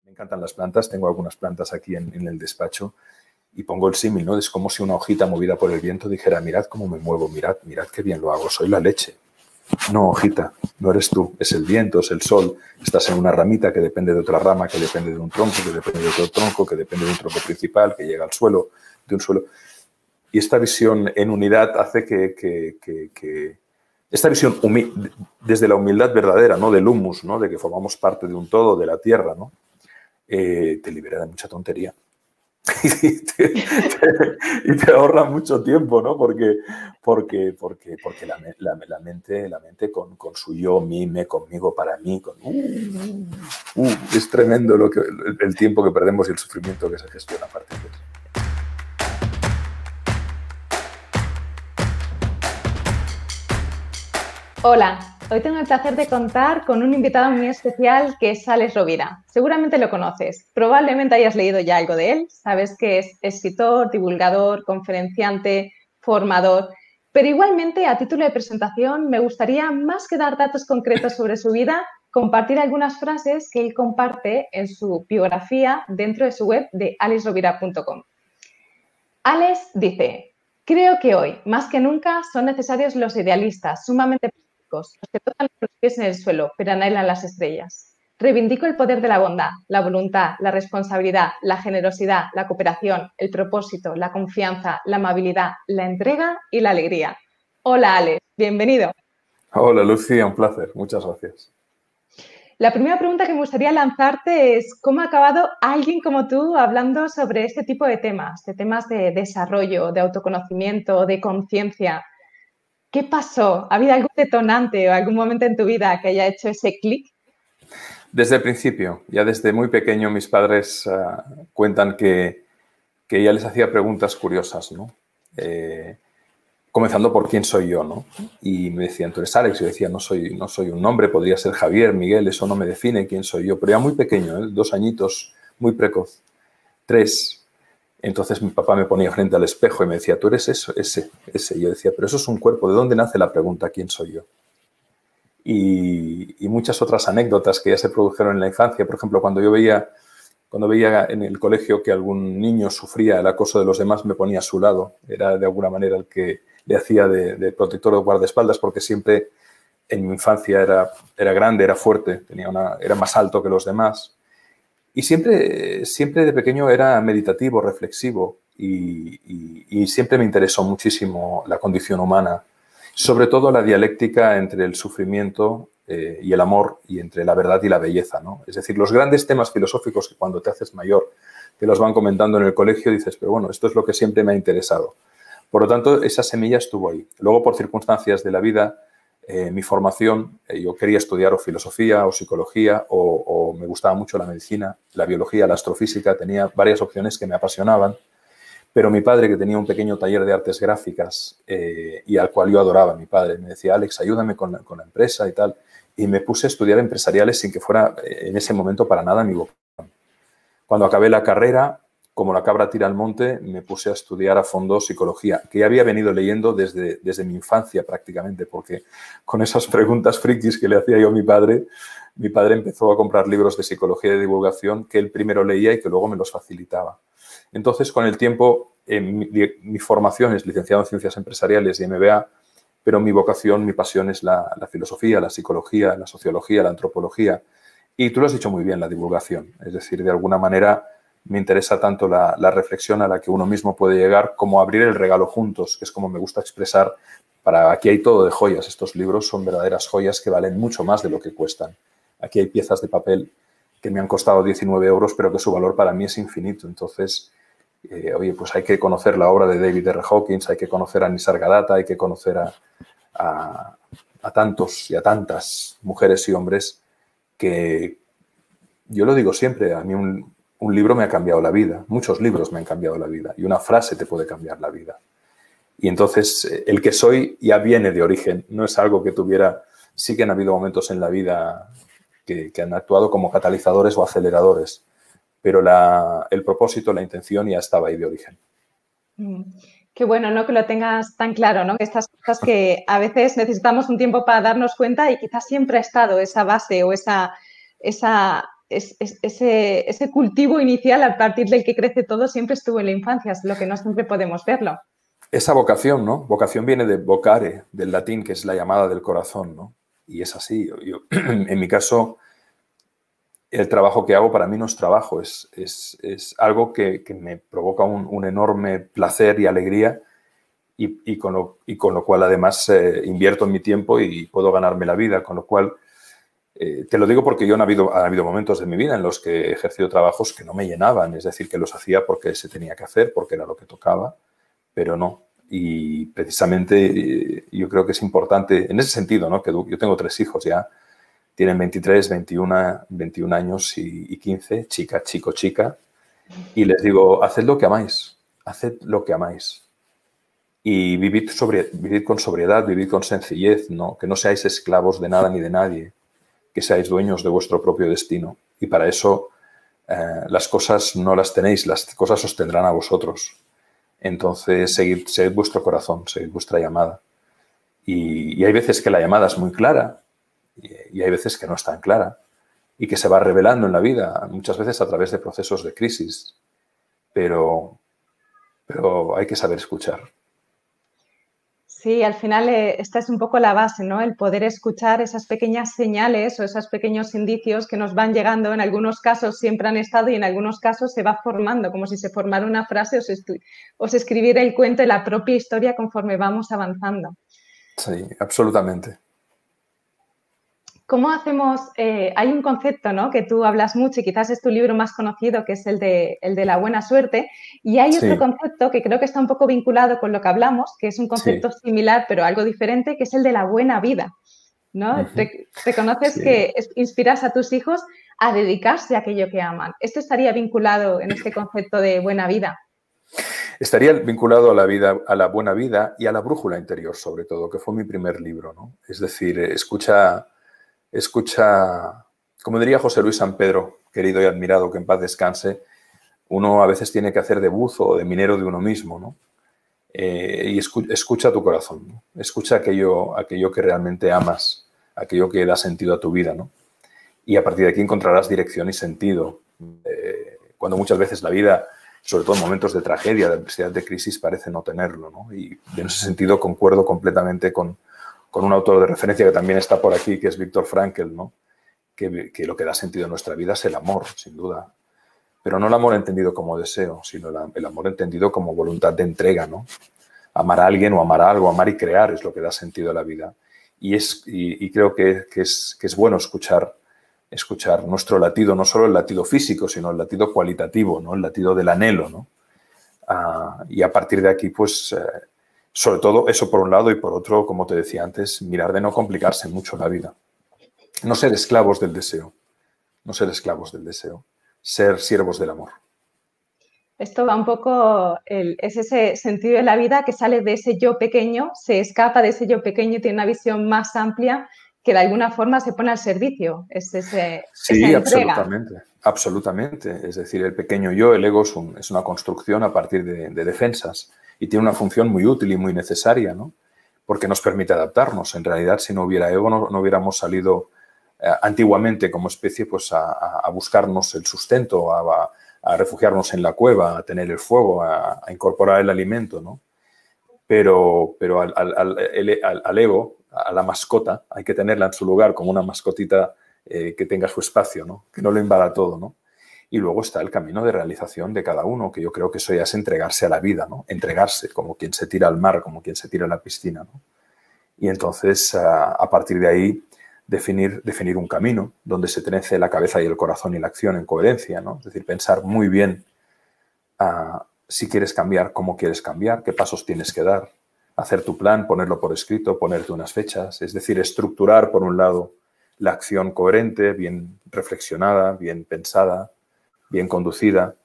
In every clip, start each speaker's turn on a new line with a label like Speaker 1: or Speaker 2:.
Speaker 1: Me encantan las plantas, tengo algunas plantas aquí en el despacho y pongo el símil, ¿no? Es como si una hojita movida por el viento dijera, mirad cómo me muevo, mirad qué bien lo hago, soy la leche. No, hojita, no eres tú, es el viento, es el sol, estás en una ramita que depende de otra rama, que depende de un tronco, que depende de otro tronco, que depende de un tronco principal, que llega al suelo, de un suelo. Y esta visión en unidad hace que esta visión desde la humildad verdadera, ¿no? Del humus, ¿no? De que formamos parte de un todo, de la tierra, ¿no? Te libera de mucha tontería. y te ahorra mucho tiempo, ¿no? Porque la mente con su yo, mí, me, conmigo, para mí, es tremendo el tiempo que perdemos y el sufrimiento que se gestiona a partir de eso.
Speaker 2: Hola, hoy tengo el placer de contar con un invitado muy especial que es Alex Rovira. Seguramente lo conoces, probablemente hayas leído ya algo de él, sabes que es escritor, divulgador, conferenciante, formador, pero igualmente a título de presentación me gustaría, más que dar datos concretos sobre su vida, compartir algunas frases que él comparte en su biografía dentro de su web de alexrovira.com. Alex dice: creo que hoy, más que nunca, son necesarios los idealistas sumamente los que tocan los pies en el suelo, pero anhelan las estrellas. Reivindico el poder de la bondad, la voluntad, la responsabilidad, la generosidad, la cooperación, el propósito, la confianza, la amabilidad, la entrega y la alegría. Hola, Alex, bienvenido.
Speaker 1: Hola, Lucía, un placer. Muchas gracias.
Speaker 2: La primera pregunta que me gustaría lanzarte es: ¿cómo ha acabado alguien como tú hablando sobre este tipo de temas de desarrollo, de autoconocimiento, de conciencia? ¿Qué pasó? ¿Ha habido algún detonante o algún momento en tu vida que haya hecho ese clic?
Speaker 1: Desde el principio, ya desde muy pequeño, mis padres cuentan que ya les hacía preguntas curiosas, ¿no? Comenzando por quién soy yo, ¿no? Y me decían, tú eres Alex. Yo decía, no soy un nombre, podría ser Javier, Miguel, eso no me define quién soy yo. Pero ya muy pequeño, 2 añitos, muy precoz, 3. Entonces mi papá me ponía frente al espejo y me decía, tú eres eso, ese. Y yo decía, pero eso es un cuerpo, ¿de dónde nace la pregunta quién soy yo? Y muchas otras anécdotas que ya se produjeron en la infancia. Por ejemplo, cuando veía en el colegio que algún niño sufría el acoso de los demás, me ponía a su lado. Era de alguna manera el que le hacía de protector o guardaespaldas, porque siempre en mi infancia era grande, era fuerte, era más alto que los demás. Y siempre de pequeño era meditativo, reflexivo, y siempre me interesó muchísimo la condición humana, sobre todo la dialéctica entre el sufrimiento y el amor, y entre la verdad y la belleza, ¿no? Es decir, los grandes temas filosóficos que cuando te haces mayor te los van comentando en el colegio, dices, pero bueno, esto es lo que siempre me ha interesado. Por lo tanto, esa semilla estuvo ahí. Luego, por circunstancias de la vida, mi formación, yo quería estudiar o filosofía o psicología o me gustaba mucho la medicina, la biología, la astrofísica, tenía varias opciones que me apasionaban. Pero mi padre, que tenía un pequeño taller de artes gráficas y al cual yo adoraba, mi padre me decía, Alex, ayúdame con la empresa y tal. Y me puse a estudiar empresariales sin que fuera en ese momento para nada mi vocación. Cuando acabé la carrera, como la cabra tira al monte, me puse a estudiar a fondo psicología, que ya había venido leyendo desde mi infancia prácticamente, porque con esas preguntas frikis que le hacía yo a mi padre empezó a comprar libros de psicología y de divulgación que él primero leía y que luego me los facilitaba. Entonces, con el tiempo, mi formación es licenciado en Ciencias Empresariales y MBA, pero mi vocación, mi pasión es la filosofía, la psicología, la sociología, la antropología. Y tú lo has dicho muy bien, la divulgación. Es decir, de alguna manera me interesa tanto la reflexión a la que uno mismo puede llegar como abrir el regalo juntos, que es como me gusta expresar. Aquí hay todo de joyas. Estos libros son verdaderas joyas que valen mucho más de lo que cuestan. Aquí hay piezas de papel que me han costado 19 euros, pero que su valor para mí es infinito. Entonces, oye, pues hay que conocer la obra de David R. Hawkins, hay que conocer a Nisargadatta, hay que conocer a tantos y a tantas mujeres y hombres que, yo lo digo siempre, a mí un libro me ha cambiado la vida, muchos libros me han cambiado la vida y una frase te puede cambiar la vida. Y entonces el que soy ya viene de origen, no es algo que tuviera. Sí que han habido momentos en la vida que han actuado como catalizadores o aceleradores, pero el propósito, la intención ya estaba ahí de origen.
Speaker 2: Qué bueno, ¿no? Que lo tengas tan claro, ¿no? Que estas cosas que a veces necesitamos un tiempo para darnos cuenta y quizás siempre ha estado esa base o esa ese cultivo inicial a partir del que crece todo siempre estuvo en la infancia, es lo que no siempre podemos verlo.
Speaker 1: Esa vocación, ¿no? Vocación viene de vocare, del latín, que es la llamada del corazón, ¿no? Y es así. En mi caso, el trabajo que hago para mí no es trabajo, es algo que me provoca un enorme placer y alegría y con lo cual además invierto en mi tiempo y puedo ganarme la vida, con lo cual te lo digo porque ha habido momentos de mi vida en los que he ejercido trabajos que no me llenaban, es decir, que los hacía porque se tenía que hacer, porque era lo que tocaba, pero no. Y precisamente yo creo que es importante, en ese sentido, ¿no? Que yo tengo 3 hijos ya, tienen 23, 21 años y 15, chica, chico, chica, y les digo, haced lo que amáis, haced lo que amáis. Y vivid con sobriedad, vivid con sencillez, ¿no? Que no seáis esclavos de nada ni de nadie, que seáis dueños de vuestro propio destino. Y para eso las cosas no las tenéis, las cosas os tendrán a vosotros. Entonces, seguid vuestro corazón, seguid vuestra llamada. Y hay veces que la llamada es muy clara y hay veces que no es tan clara y que se va revelando en la vida, muchas veces a través de procesos de crisis. Pero hay que saber escuchar.
Speaker 2: Sí, al final esta es un poco la base, ¿no? El poder escuchar esas pequeñas señales o esos pequeños indicios que nos van llegando. En algunos casos siempre han estado y en algunos casos se va formando, como si se formara una frase o se escribiera el cuento y la propia historia conforme vamos avanzando.
Speaker 1: Sí, absolutamente.
Speaker 2: ¿Cómo hacemos? Hay un concepto, ¿no? Que tú hablas mucho y quizás es tu libro más conocido, que es el de la buena suerte. Y hay otro concepto que creo que está un poco vinculado con lo que hablamos, que es un concepto similar pero algo diferente, que es el de la buena vida, ¿no? Reconoces que inspiras a tus hijos a dedicarse a aquello que aman. ¿Esto estaría vinculado en este concepto de buena vida?
Speaker 1: Estaría vinculado a la vida, a la buena vida y a la brújula interior, sobre todo, que fue mi primer libro, ¿no? Es decir, escucha, como diría José Luis San Pedro, querido y admirado, que en paz descanse, uno a veces tiene que hacer de buzo o de minero de uno mismo, ¿no? Y escucha tu corazón, ¿no? Escucha aquello que realmente amas, aquello que da sentido a tu vida, ¿no? Y a partir de aquí encontrarás dirección y sentido. Cuando muchas veces la vida, sobre todo en momentos de tragedia, de adversidad, de crisis, parece no tenerlo, ¿no? Y en ese sentido concuerdo completamente con un autor de referencia que también está por aquí, que es Viktor Frankl, ¿no? Que lo que da sentido a nuestra vida es el amor, sin duda. Pero no el amor entendido como deseo, sino el amor entendido como voluntad de entrega, ¿no? Amar a alguien o amar a algo, amar y crear es lo que da sentido a la vida. Y creo que es bueno escuchar nuestro latido, no solo el latido físico, sino el latido cualitativo, ¿no? El latido del anhelo, ¿no? Y a partir de aquí, pues, sobre todo eso por un lado y por otro, como te decía antes, mirar de no complicarse mucho la vida. No ser esclavos del deseo, no ser esclavos del deseo, ser siervos del amor.
Speaker 2: Esto va un poco, es ese sentido de la vida que sale de ese yo pequeño, se escapa de ese yo pequeño y tiene una visión más amplia que de alguna forma se pone al servicio.
Speaker 1: Sí,
Speaker 2: esa entrega.
Speaker 1: absolutamente. Es decir, el pequeño yo, el ego, es una construcción a partir de defensas y tiene una función muy útil y muy necesaria, ¿no? Porque nos permite adaptarnos. En realidad, si no hubiera ego, no hubiéramos salido antiguamente como especie pues, a buscarnos el sustento, a refugiarnos en la cueva, a tener el fuego, a incorporar el alimento, ¿no? Pero al ego, a la mascota, hay que tenerla en su lugar como una mascotita que tenga su espacio, ¿no? Que no lo invada todo, ¿no? Y luego está el camino de realización de cada uno, que yo creo que eso ya es entregarse a la vida, ¿no? Entregarse, como quien se tira al mar, como quien se tira a la piscina, ¿no? Y entonces, a partir de ahí, definir un camino donde se trence la cabeza y el corazón y la acción en coherencia, ¿no? Es decir, pensar muy bien si quieres cambiar, cómo quieres cambiar, qué pasos tienes que dar, hacer tu plan, ponerlo por escrito, ponerte unas fechas, es decir, estructurar, por un lado, la acción coherente, bien reflexionada, bien pensada, bien conducida,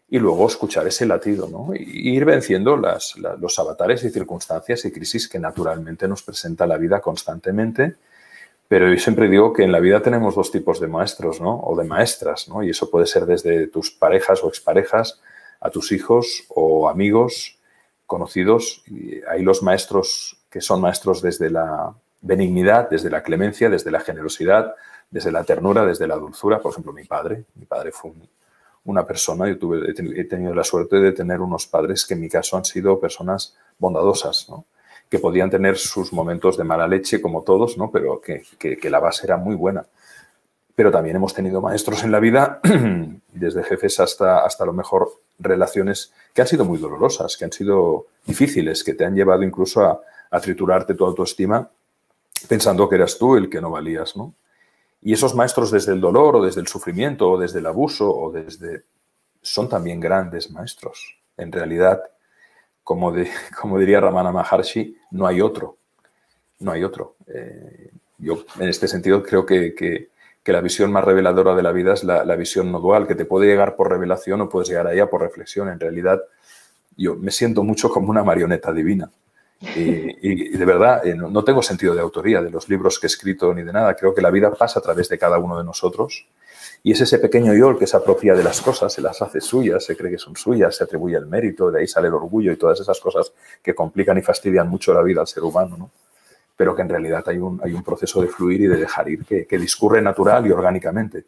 Speaker 1: y luego escuchar ese latido, ¿no? Y ir venciendo los avatares y circunstancias y crisis que naturalmente nos presenta la vida constantemente. Pero yo siempre digo que en la vida tenemos 2 tipos de maestros, ¿no? O de maestras, ¿no? Y eso puede ser desde tus parejas o exparejas a tus hijos o amigos conocidos. Y hay los maestros que son maestros desde la benignidad, desde la clemencia, desde la generosidad, desde la ternura, desde la dulzura. Por ejemplo, mi padre fue una persona, he tenido la suerte de tener unos padres que en mi caso han sido personas bondadosas, ¿no? Que podían tener sus momentos de mala leche como todos, ¿no? Pero que la base era muy buena. Pero también hemos tenido maestros en la vida, desde jefes hasta a lo mejor relaciones que han sido muy dolorosas, que han sido difíciles, que te han llevado incluso a triturarte tu autoestima pensando que eras tú el que no valías, ¿no? Y esos maestros desde el dolor o desde el sufrimiento o desde el abuso son también grandes maestros. En realidad, como diría Ramana Maharshi, no hay otro. No hay otro. Yo en este sentido creo que la visión más reveladora de la vida es la visión no dual, que te puede llegar por revelación o puedes llegar a ella por reflexión. En realidad, yo me siento mucho como una marioneta divina. Y de verdad, no tengo sentido de autoría de los libros que he escrito ni de nada. Creo que la vida pasa a través de cada uno de nosotros y es ese pequeño yo el que se apropia de las cosas, se las hace suyas, se cree que son suyas, se atribuye el mérito, de ahí sale el orgullo y todas esas cosas que complican y fastidian mucho la vida al ser humano, ¿no? Pero que en realidad hay un proceso de fluir y de dejar ir que discurre natural y orgánicamente.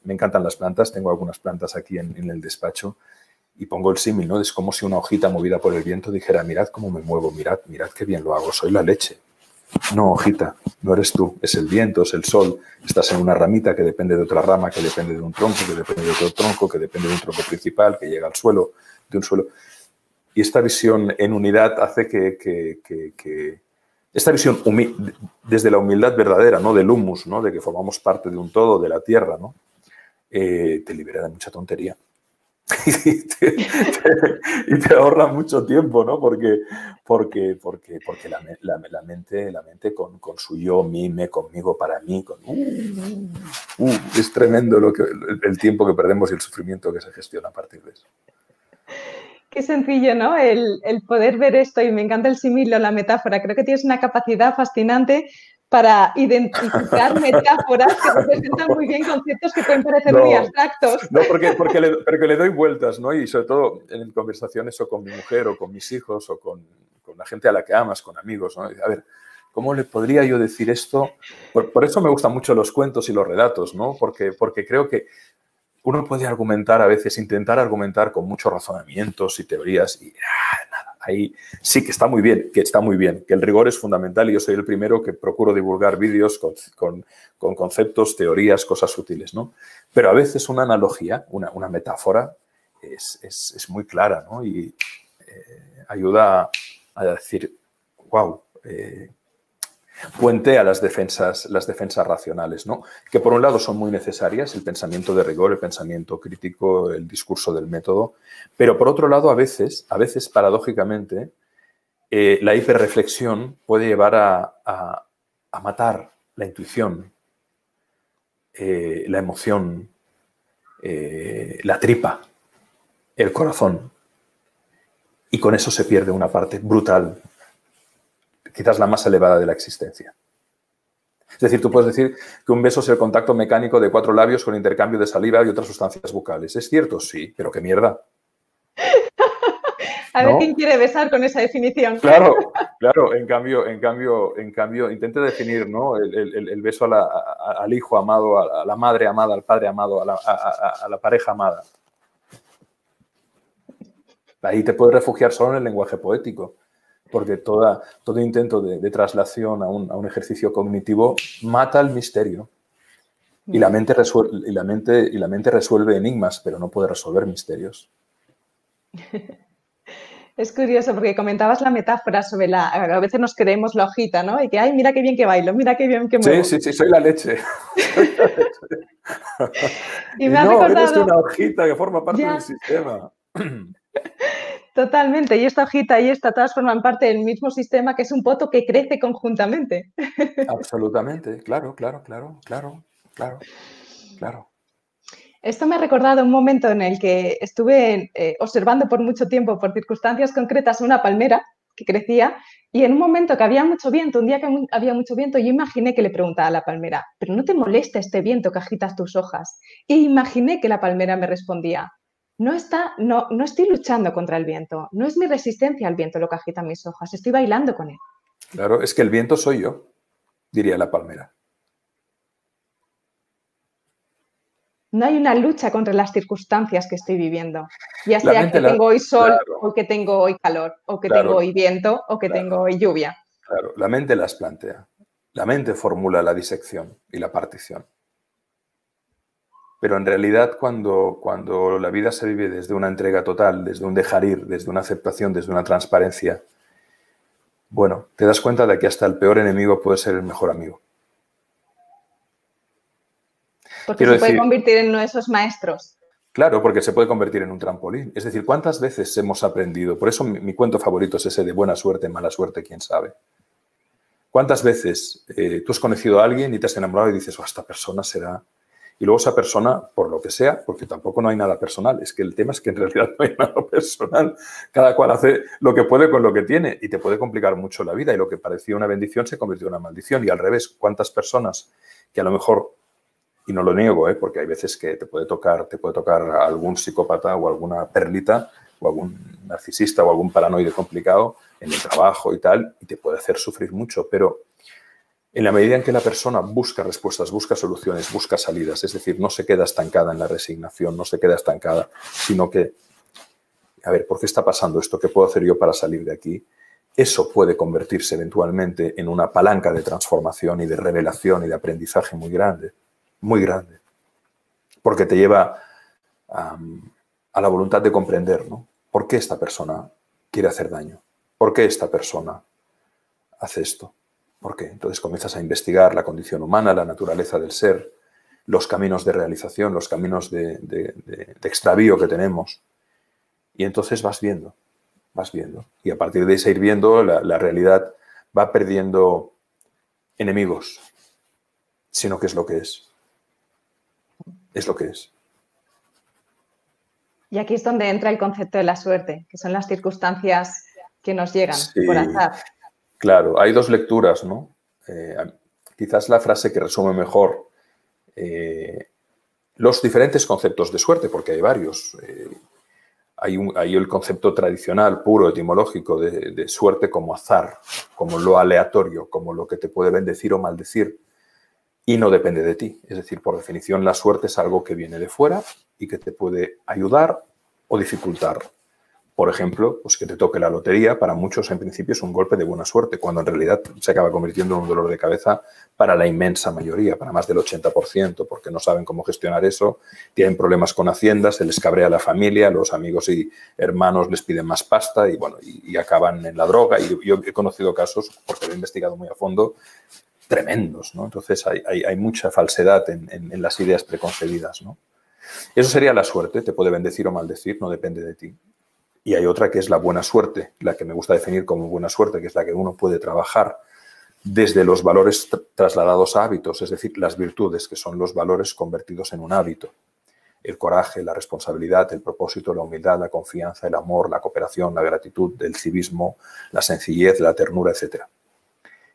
Speaker 1: Me encantan las plantas, tengo algunas plantas aquí en el despacho y pongo el símil, ¿no? Es como si una hojita movida por el viento dijera, mirad cómo me muevo, mirad qué bien lo hago, soy la leche. No, hojita, no eres tú, es el viento, es el sol, estás en una ramita que depende de otra rama, que depende de un tronco, que depende de otro tronco, que depende de un tronco principal, que llega al suelo, de un suelo. Y esta visión en unidad hace que esta visión desde la humildad verdadera, ¿no? Del humus, ¿no? De que formamos parte de un todo, de la tierra, ¿no? Te libera de mucha tontería. Y te ahorra mucho tiempo, ¿no? Porque la mente con su yo, me, conmigo, para mí, es tremendo el tiempo que perdemos y el sufrimiento que se gestiona a partir de eso.
Speaker 2: Qué sencillo, ¿no? El poder ver esto, y me encanta el símil o la metáfora. Creo que tienes una capacidad fascinante para identificar metáforas que representan muy bien conceptos que pueden parecer muy abstractos.
Speaker 1: No, porque le doy vueltas, ¿no? Y sobre todo en conversaciones o con mi mujer o con mis hijos o con la gente a la que amas, con amigos, ¿no? A ver, ¿cómo le podría yo decir esto? Por eso me gustan mucho los cuentos y los relatos, ¿no? Porque creo que uno puede argumentar a veces, intentar argumentar con muchos razonamientos y teorías y nada, ahí sí que está muy bien, que el rigor es fundamental y yo soy el primero que procuro divulgar vídeos con conceptos, teorías, cosas útiles, ¿no? Pero a veces una analogía, una metáfora es muy clara, ¿no? Y ayuda a decir, wow, puentea las defensas racionales, ¿no? Que por un lado son muy necesarias, el pensamiento de rigor, el pensamiento crítico, el discurso del método, pero por otro lado a veces paradójicamente, la hiperreflexión puede llevar a matar la intuición, la emoción, la tripa, el corazón, y con eso se pierde una parte brutal, quizás la más elevada de la existencia. Es decir, tú puedes decir que un beso es el contacto mecánico de 4 labios con intercambio de saliva y otras sustancias bucales. ¿Es cierto? Sí, pero qué mierda.
Speaker 2: A ver, ¿quién quiere besar con esa definición?
Speaker 1: Claro. En cambio, intente definir, ¿no? el beso al hijo amado, a la madre amada, al padre amado, a la pareja amada. Ahí te puedes refugiar solo en el lenguaje poético. Porque todo intento de traslación a un ejercicio cognitivo mata el misterio. Y la mente resuelve enigmas, pero no puede resolver misterios.
Speaker 2: Es curioso porque comentabas la metáfora sobre a veces nos creemos la hojita, ¿no? Y que, ay, mira qué bien que bailo, mira qué bien que muevo.
Speaker 1: Sí, soy la leche.
Speaker 2: Y me ha recordado...
Speaker 1: eres una hojita que forma parte del sistema.
Speaker 2: Totalmente, y esta hojita y esta, todas forman parte del mismo sistema, que es un poto que crece conjuntamente.
Speaker 1: Absolutamente, claro.
Speaker 2: Esto me ha recordado un momento en el que estuve observando por mucho tiempo, por circunstancias concretas, una palmera que crecía, y en un momento que había mucho viento, un día que había mucho viento, yo imaginé que le preguntaba a la palmera, ¿pero no te molesta este viento que agitas tus hojas? E imaginé que la palmera me respondía, no estoy luchando contra el viento, no es mi resistencia al viento lo que agita mis hojas, estoy bailando con él.
Speaker 1: Claro, es que el viento soy yo, diría la palmera.
Speaker 2: no hay una lucha contra las circunstancias que estoy viviendo. Ya sea que tengo hoy sol, claro, o que tengo hoy calor, o que tengo hoy viento, o que tengo hoy lluvia.
Speaker 1: Claro, la mente las plantea. La mente formula la disección y la partición. Pero en realidad cuando la vida se vive desde una entrega total, desde un dejar ir, desde una aceptación, desde una transparencia, bueno, te das cuenta de que hasta el peor enemigo puede ser el mejor amigo.
Speaker 2: Porque se puede convertir en uno de esos maestros.
Speaker 1: Claro, porque se puede convertir en un trampolín. Es decir, ¿cuántas veces hemos aprendido? Por eso mi cuento favorito es ese de buena suerte, mala suerte, quién sabe. ¿Cuántas veces tú has conocido a alguien y te has enamorado y dices, oh, esta persona será... Y luego esa persona, por lo que sea, porque tampoco no hay nada personal, es que el tema es que en realidad no hay nada personal. Cada cual hace lo que puede con lo que tiene y te puede complicar mucho la vida y lo que parecía una bendición se convirtió en una maldición. Y al revés, ¿cuántas personas que a lo mejor, y no lo niego, porque hay veces que te puede tocar algún psicópata o alguna perlita o algún narcisista o algún paranoide complicado en el trabajo y tal, y te puede hacer sufrir mucho, pero en la medida en que la persona busca respuestas, busca soluciones, busca salidas, es decir, no se queda estancada en la resignación, no se queda estancada, sino que, a ver, ¿por qué está pasando esto? ¿Qué puedo hacer yo para salir de aquí? Eso puede convertirse eventualmente en una palanca de transformación y de revelación y de aprendizaje muy grande, porque te lleva a la voluntad de comprender, ¿no? ¿Por qué esta persona quiere hacer daño? ¿Por qué esta persona hace esto? ¿Por qué? Entonces comienzas a investigar la condición humana, la naturaleza del ser, los caminos de realización, los caminos de extravío que tenemos. Y entonces vas viendo. Y a partir de ese ir viendo, la realidad va perdiendo enemigos, sino que es lo que es. Es lo que es.
Speaker 2: Y aquí es donde entra el concepto de la suerte, que son las circunstancias que nos llegan por azar.
Speaker 1: Claro, hay dos lecturas, ¿no? Quizás la frase que resume mejor los diferentes conceptos de suerte, porque hay varios. Hay el concepto tradicional, puro, etimológico, de suerte como azar, como lo aleatorio, como lo que te puede bendecir o maldecir, y no depende de ti. Es decir, por definición, la suerte es algo que viene de fuera y que te puede ayudar o dificultar. Por ejemplo, pues que te toque la lotería, para muchos en principio es un golpe de buena suerte, cuando en realidad se acaba convirtiendo en un dolor de cabeza para la inmensa mayoría, para más del 80%, porque no saben cómo gestionar eso, tienen problemas con Hacienda, se les cabrea la familia, los amigos y hermanos les piden más pasta y, bueno, y acaban en la droga. Y yo he conocido casos, porque lo he investigado muy a fondo, tremendos, ¿no? Entonces hay mucha falsedad en las ideas preconcebidas, ¿no? Eso sería la suerte, te puede bendecir o maldecir, no depende de ti. Y hay otra que es la buena suerte, la que me gusta definir como buena suerte, que es la que uno puede trabajar desde los valores trasladados a hábitos, es decir, las virtudes, que son los valores convertidos en un hábito. El coraje, la responsabilidad, el propósito, la humildad, la confianza, el amor, la cooperación, la gratitud, el civismo, la sencillez, la ternura, etc.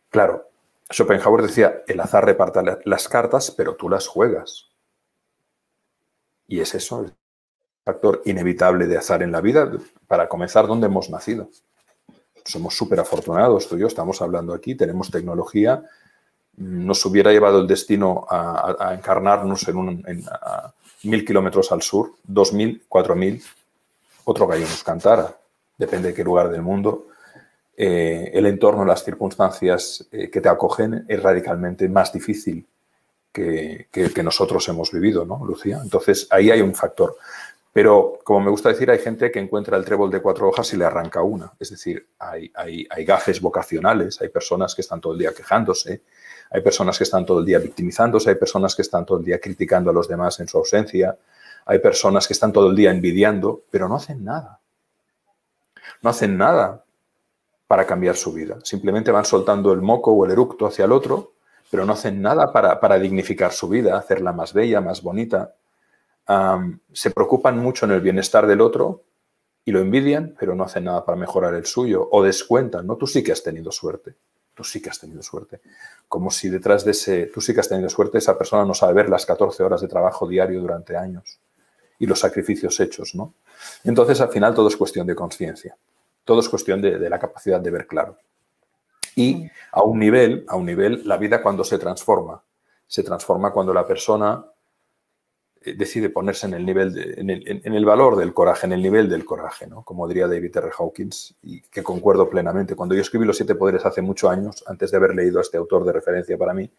Speaker 1: Claro, Schopenhauer decía, el azar reparte las cartas, pero tú las juegas. Y es eso, el factor inevitable de azar en la vida. Para comenzar, ¿dónde hemos nacido? Somos súper afortunados, tú y yo estamos hablando aquí, tenemos tecnología, nos hubiera llevado el destino a encarnarnos a 1000 kilómetros al sur, 2000, 4000, otro gallo nos cantara, depende de qué lugar del mundo. El entorno, las circunstancias que te acogen es radicalmente más difícil que nosotros hemos vivido, ¿no, Lucía? Entonces, ahí hay un factor. Pero, como me gusta decir, hay gente que encuentra el trébol de 4 hojas y le arranca una. Es decir, hay gafes vocacionales, hay personas que están todo el día quejándose, hay personas que están todo el día victimizándose, hay personas que están todo el día criticando a los demás en su ausencia, hay personas que están todo el día envidiando, pero no hacen nada. No hacen nada para cambiar su vida. Simplemente van soltando el moco o el eructo hacia el otro, pero no hacen nada para dignificar su vida, hacerla más bella, más bonita. Se preocupan mucho en el bienestar del otro y lo envidian, pero no hacen nada para mejorar el suyo o descuentan, ¿no? Tú sí que has tenido suerte, tú sí que has tenido suerte. Como si detrás de ese tú sí que has tenido suerte, esa persona no sabe ver las 14 horas de trabajo diario durante años y los sacrificios hechos, ¿no? Entonces, al final, todo es cuestión de conciencia, todo es cuestión de la capacidad de ver claro. Y a un nivel, la vida cuando se transforma cuando la persona decide ponerse en el nivel, en el valor del coraje, en el nivel del coraje, ¿no? Como diría David R. Hawkins, y que concuerdo plenamente. Cuando yo escribí Los 7 poderes hace muchos años, antes de haber leído a este autor de referencia para mí,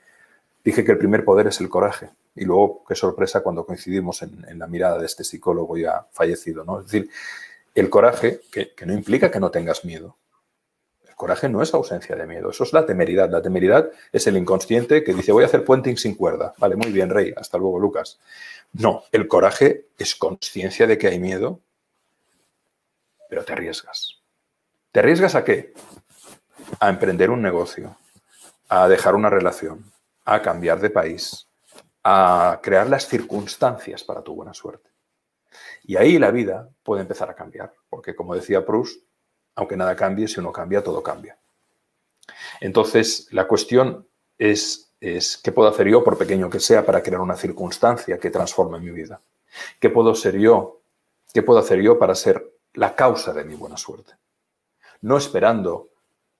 Speaker 1: dije que el primer poder es el coraje. Y luego, qué sorpresa cuando coincidimos en la mirada de este psicólogo ya fallecido, ¿no? Es decir, el coraje, que no implica que no tengas miedo. El coraje no es ausencia de miedo, eso es la temeridad. La temeridad es el inconsciente que dice, voy a hacer puenting sin cuerda. Vale, muy bien, Rey, hasta luego, Lucas. No, el coraje es conciencia de que hay miedo, pero te arriesgas. ¿Te arriesgas a qué? A emprender un negocio, a dejar una relación, a cambiar de país, a crear las circunstancias para tu buena suerte. Y ahí la vida puede empezar a cambiar, porque como decía Proust, aunque nada cambie, si uno cambia, todo cambia. Entonces, la cuestión es qué puedo hacer yo, por pequeño que sea, para crear una circunstancia que transforme mi vida. ¿Qué puedo ser yo? ¿Qué puedo hacer yo para ser la causa de mi buena suerte? No esperando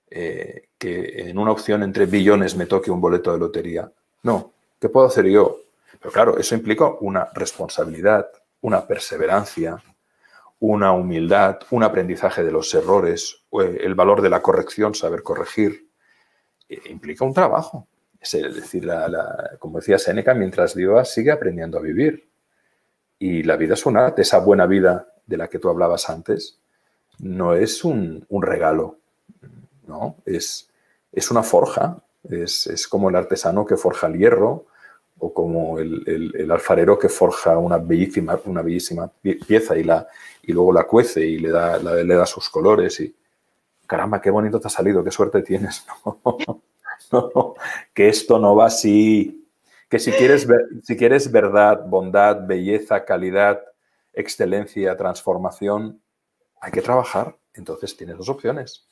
Speaker 1: que en una opción entre billones me toque un boleto de lotería. No, ¿qué puedo hacer yo? Pero claro, eso implica una responsabilidad, una perseverancia, una humildad, un aprendizaje de los errores, el valor de la corrección, saber corregir. Implica un trabajo. Es decir, como decía Séneca, mientras vivas sigue aprendiendo a vivir. Y la vida es un arte. Esa buena vida de la que tú hablabas antes no es un regalo, ¿no? Es una forja. Es como el artesano que forja el hierro o como el alfarero que forja una bellísima pieza y luego la cuece y le da sus colores. Y caramba, qué bonito te ha salido, qué suerte tienes. No, que esto no va así. Que si quieres verdad, bondad, belleza, calidad, excelencia, transformación, hay que trabajar. Entonces tienes dos opciones.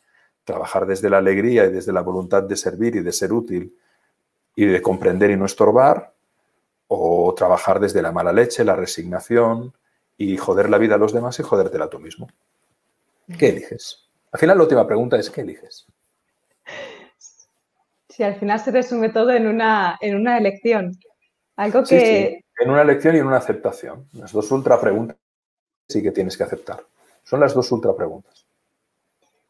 Speaker 1: Trabajar desde la alegría y desde la voluntad de servir y de ser útil y de comprender y no estorbar, o trabajar desde la mala leche, la resignación y joder la vida a los demás y jodértela tú mismo. ¿Qué eliges? Al final la última pregunta es ¿qué eliges?
Speaker 2: Sí, al final se resume todo en una elección. Algo que...
Speaker 1: Sí, en una elección y en una aceptación. Las dos ultra preguntas sí que tienes que aceptar. Son las dos ultra preguntas.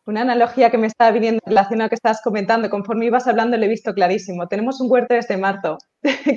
Speaker 2: Una analogía que me estaba viniendo en relación a lo que estabas comentando, conforme ibas hablando lo he visto clarísimo. Tenemos un huerto desde marzo,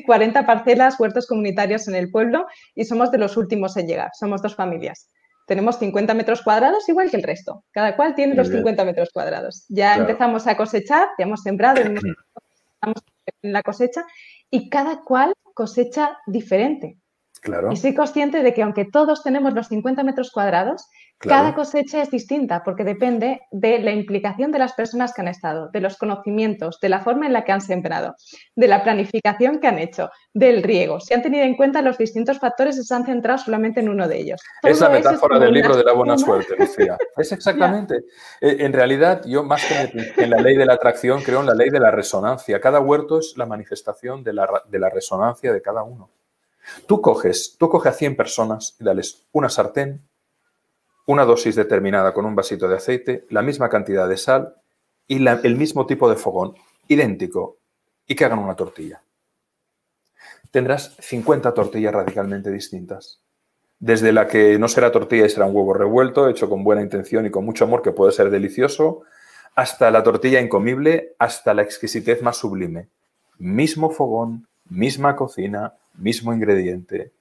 Speaker 2: 40 parcelas, huertos comunitarios en el pueblo y somos de los últimos en llegar. Somos 2 familias. Tenemos 50 metros cuadrados igual que el resto. Cada cual tiene los 50 metros cuadrados. Ya empezamos a cosechar, ya hemos sembrado, estamos en la cosecha y cada cual cosecha diferente.
Speaker 1: Claro.
Speaker 2: Y soy consciente de que aunque todos tenemos los 50 metros cuadrados, cada cosecha es distinta porque depende de la implicación de las personas que han estado, de los conocimientos, de la forma en la que han sembrado, de la planificación que han hecho, del riego. Si han tenido en cuenta los distintos factores y se han centrado solamente en uno de ellos.
Speaker 1: Es la metáfora del libro de la buena suerte, Lucía. Es exactamente. En realidad, yo más que en la ley de la atracción, creo en la ley de la resonancia. Cada huerto es la manifestación de la resonancia de cada uno. Tú coges a 100 personas y dales una sartén, una dosis determinada con un vasito de aceite, la misma cantidad de sal y el mismo tipo de fogón, idéntico, y que hagan una tortilla. Tendrás 50 tortillas radicalmente distintas. Desde la que no será tortilla y será un huevo revuelto, hecho con buena intención y con mucho amor, que puede ser delicioso, hasta la tortilla incomible, hasta la exquisitez más sublime. Mismo fogón, misma cocina, mismo ingrediente,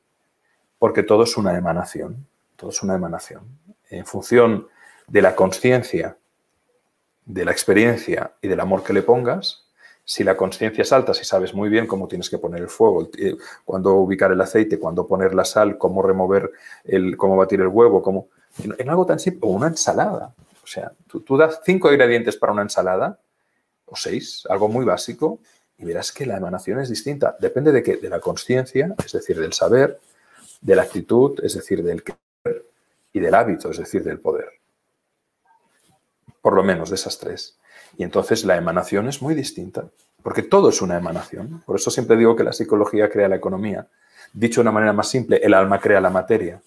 Speaker 1: porque todo es una emanación, todo es una emanación. En función de la consciencia, de la experiencia y del amor que le pongas, si la consciencia es alta, si sabes muy bien cómo tienes que poner el fuego, cuándo ubicar el aceite, cuándo poner la sal, cómo remover, cómo batir el huevo, en algo tan simple, o una ensalada. O sea, tú das 5 ingredientes para una ensalada, o 6, algo muy básico, y verás que la emanación es distinta. Depende de qué, de la consciencia, es decir, del saber, de la actitud, es decir, del querer, y del hábito, es decir, del poder. Por lo menos de esas 3. Y entonces la emanación es muy distinta, porque todo es una emanación. Por eso siempre digo que la psicología crea la economía. Dicho de una manera más simple, el alma crea la materia.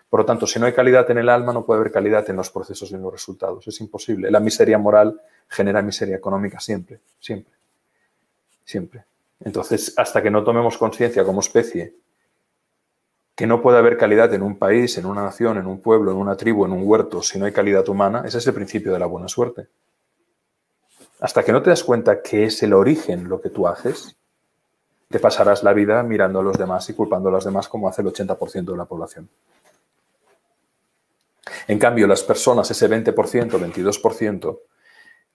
Speaker 1: Por lo tanto, si no hay calidad en el alma, no puede haber calidad en los procesos y en los resultados. Es imposible. La miseria moral genera miseria económica siempre, siempre, siempre. Entonces, hasta que no tomemos conciencia como especie que no puede haber calidad en un país, en una nación, en un pueblo, en una tribu, en un huerto, si no hay calidad humana, ese es el principio de la buena suerte. Hasta que no te das cuenta que es el origen lo que tú haces, te pasarás la vida mirando a los demás y culpando a los demás como hace el 80% de la población. En cambio, las personas, ese 20%, 22%,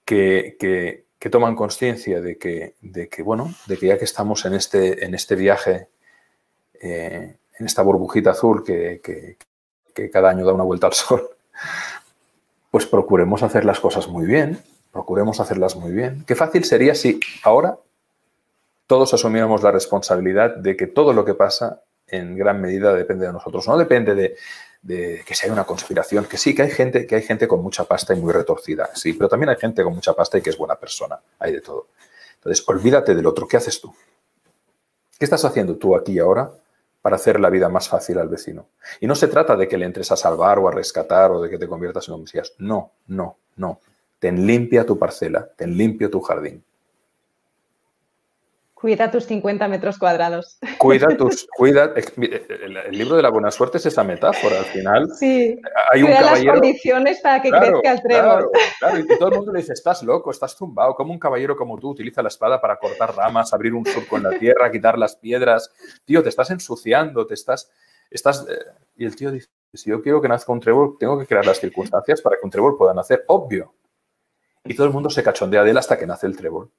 Speaker 1: que toman conciencia de que ya que estamos en este viaje, en esta burbujita azul que cada año da una vuelta al sol, pues procuremos hacer las cosas muy bien, procuremos hacerlas muy bien. Qué fácil sería si ahora todos asumiéramos la responsabilidad de que todo lo que pasa en gran medida depende de nosotros. No depende de que sea una conspiración, que sí, que hay gente con mucha pasta y muy retorcida, sí, pero también hay gente con mucha pasta y que es buena persona, hay de todo. Entonces, olvídate del otro, ¿qué haces tú? ¿Qué estás haciendo tú aquí y ahora para hacer la vida más fácil al vecino? Y no se trata de que le entres a salvar o a rescatar o de que te conviertas en un mesías. No, no, no. Ten limpia tu parcela, ten limpio tu jardín.
Speaker 2: Cuida tus 50 metros cuadrados.
Speaker 1: El libro de la buena suerte es esa metáfora. Al final
Speaker 2: Sí,
Speaker 1: hay un caballero...
Speaker 2: las condiciones para que crezca el trébol.
Speaker 1: Claro, y todo el mundo le dice, estás loco, estás tumbado. ¿Cómo un caballero como tú utiliza la espada para cortar ramas, abrir un surco en la tierra, quitar las piedras? Tío, te estás ensuciando, Y el tío dice, si yo quiero que nazca un trébol, tengo que crear las circunstancias para que un trébol pueda nacer. Obvio. Y todo el mundo se cachondea de él hasta que nace el trébol.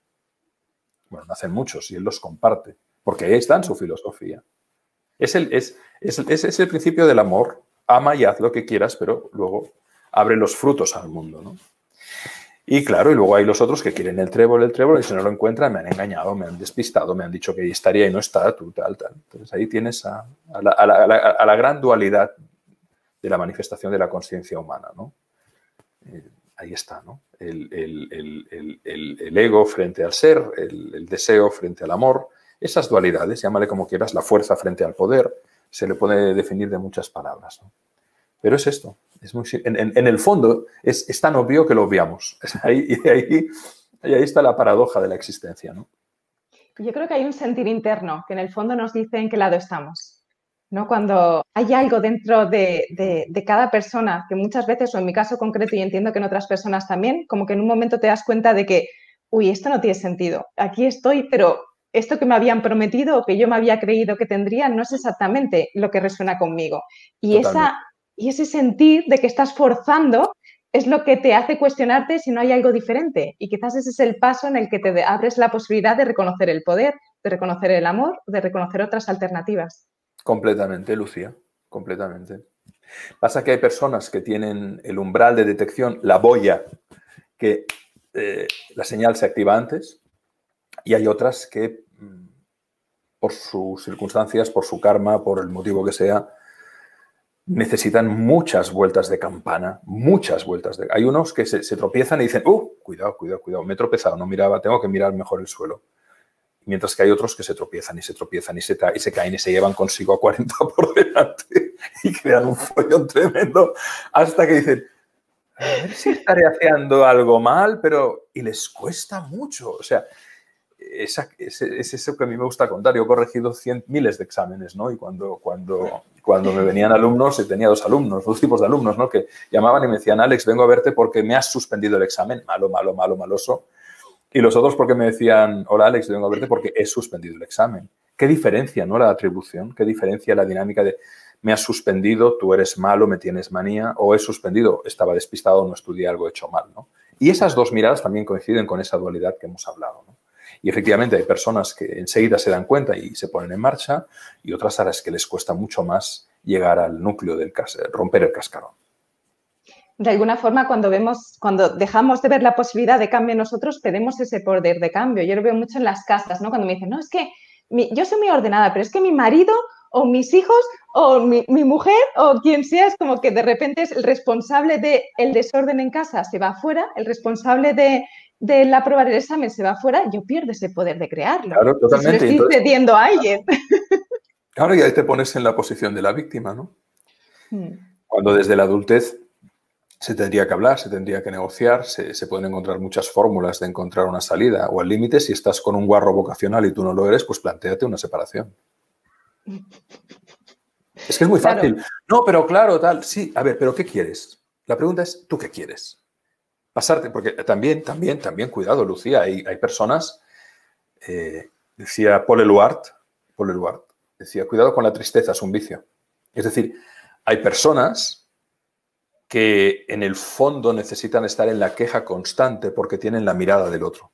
Speaker 1: Bueno, nacen muchos y él los comparte, porque ahí está en su filosofía. Es el principio del amor. Ama y haz lo que quieras, pero luego abre los frutos al mundo, ¿no? Y claro, y luego hay los otros que quieren el trébol, y si no lo encuentran, me han engañado, me han despistado, me han dicho que ahí estaría y no está, tú, tal. Entonces ahí tienes a la gran dualidad de la manifestación de la conciencia humana, ¿no? Ahí está, ¿no? El ego frente al ser, el deseo frente al amor, esas dualidades, llámale como quieras, la fuerza frente al poder, se le puede definir de muchas palabras, ¿no? Pero es esto, en el fondo es tan obvio que lo obviamos. Ahí está la paradoja de la existencia, ¿no?
Speaker 2: Yo creo que hay un sentir interno que en el fondo nos dice en qué lado estamos, ¿no? Cuando hay algo dentro de cada persona que muchas veces, o en mi caso concreto, y entiendo que en otras personas también, como que en un momento te das cuenta de que, uy, esto no tiene sentido, aquí estoy, pero esto que me habían prometido o que yo me había creído que tendría no es exactamente lo que resuena conmigo. Y ese sentir de que estás forzando es lo que te hace cuestionarte si no hay algo diferente. Y quizás ese es el paso en el que te abres la posibilidad de reconocer el poder, de reconocer el amor, de reconocer otras alternativas.
Speaker 1: Completamente, Lucía, completamente. Pasa que hay personas que tienen el umbral de detección, la boya, que la señal se activa antes, y hay otras que, por sus circunstancias, por su karma, por el motivo que sea, necesitan muchas vueltas de campana, muchas vueltas. Hay unos que se tropiezan y dicen, cuidado, me he tropezado, no miraba, tengo que mirar mejor el suelo. Mientras que hay otros que se tropiezan y se caen y se llevan consigo a 40 por delante y crean un follón tremendo hasta que dicen, a ver si estaré haciendo algo mal, y les cuesta mucho. O sea, es eso que a mí me gusta contar. Yo he corregido miles de exámenes, ¿no? Y cuando me venían alumnos, y tenía dos tipos de alumnos, ¿no? Que llamaban y me decían, Alex, vengo a verte porque me has suspendido el examen. Malo, maloso. Y los otros porque me decían, hola Alex, vengo a verte porque he suspendido el examen. ¿Qué diferencia, no? La atribución, qué diferencia la dinámica de me has suspendido, tú eres malo, me tienes manía, o he suspendido, estaba despistado, no estudié algo, hecho mal, ¿no? Y esas dos miradas también coinciden con esa dualidad que hemos hablado, ¿no? Y efectivamente hay personas que enseguida se dan cuenta y se ponen en marcha, y otras a las que les cuesta mucho más llegar al núcleo romper el cascarón.
Speaker 2: De alguna forma, cuando dejamos de ver la posibilidad de cambio en nosotros, perdemos ese poder de cambio. Yo lo veo mucho en las casas, ¿no? Cuando me dicen, no, es que yo soy muy ordenada, pero es que mi marido o mis hijos o mi mujer o quien sea, es como que de repente es el responsable del desorden en casa, se va afuera, el responsable de aprobar el examen se va afuera, yo pierdo ese poder de crearlo.
Speaker 1: Claro, totalmente.
Speaker 2: Si lo estoy cediendo a alguien.
Speaker 1: Claro, y ahí te pones en la posición de la víctima, ¿no? Cuando desde la adultez se tendría que hablar, se tendría que negociar, se pueden encontrar muchas fórmulas de encontrar una salida. O al límite, si estás con un guarro vocacional y tú no lo eres, pues plantéate una separación. Es que es muy
Speaker 2: Claro.
Speaker 1: fácil. No, pero claro, tal. Sí, a ver, pero ¿qué quieres? La pregunta es, ¿tú qué quieres? Pasarte, porque también, cuidado, Lucía, hay personas, decía Paul Eluard, decía, cuidado con la tristeza, es un vicio. Es decir, hay personas que en el fondo necesitan estar en la queja constante porque tienen la mirada del otro.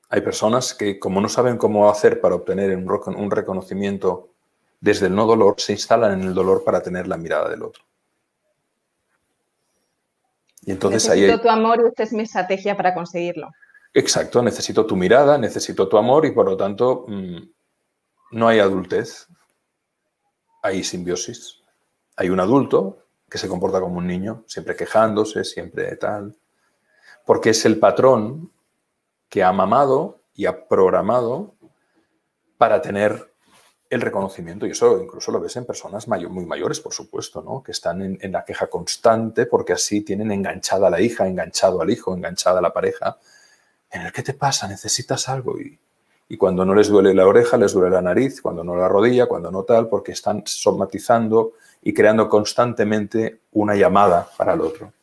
Speaker 1: Hay personas que, como no saben cómo hacer para obtener un reconocimiento desde el no dolor, se instalan en el dolor para tener la mirada del otro. Y entonces
Speaker 2: Necesito tu amor y esta es mi estrategia para conseguirlo.
Speaker 1: Exacto, necesito tu mirada, necesito tu amor y por lo tanto no hay adultez, hay simbiosis. Hay un adulto que se comporta como un niño, siempre quejándose, siempre tal, porque es el patrón que ha mamado y ha programado para tener el reconocimiento, y eso incluso lo ves en personas muy mayores, por supuesto, ¿no? Que están en la queja constante porque así tienen enganchada a la hija, enganchado al hijo, enganchada a la pareja, en el ¿qué te pasa? ¿Necesitas algo? Y cuando no les duele la oreja, les duele la nariz, cuando no la rodilla, cuando no tal, porque están somatizando y creando constantemente una llamada para el otro.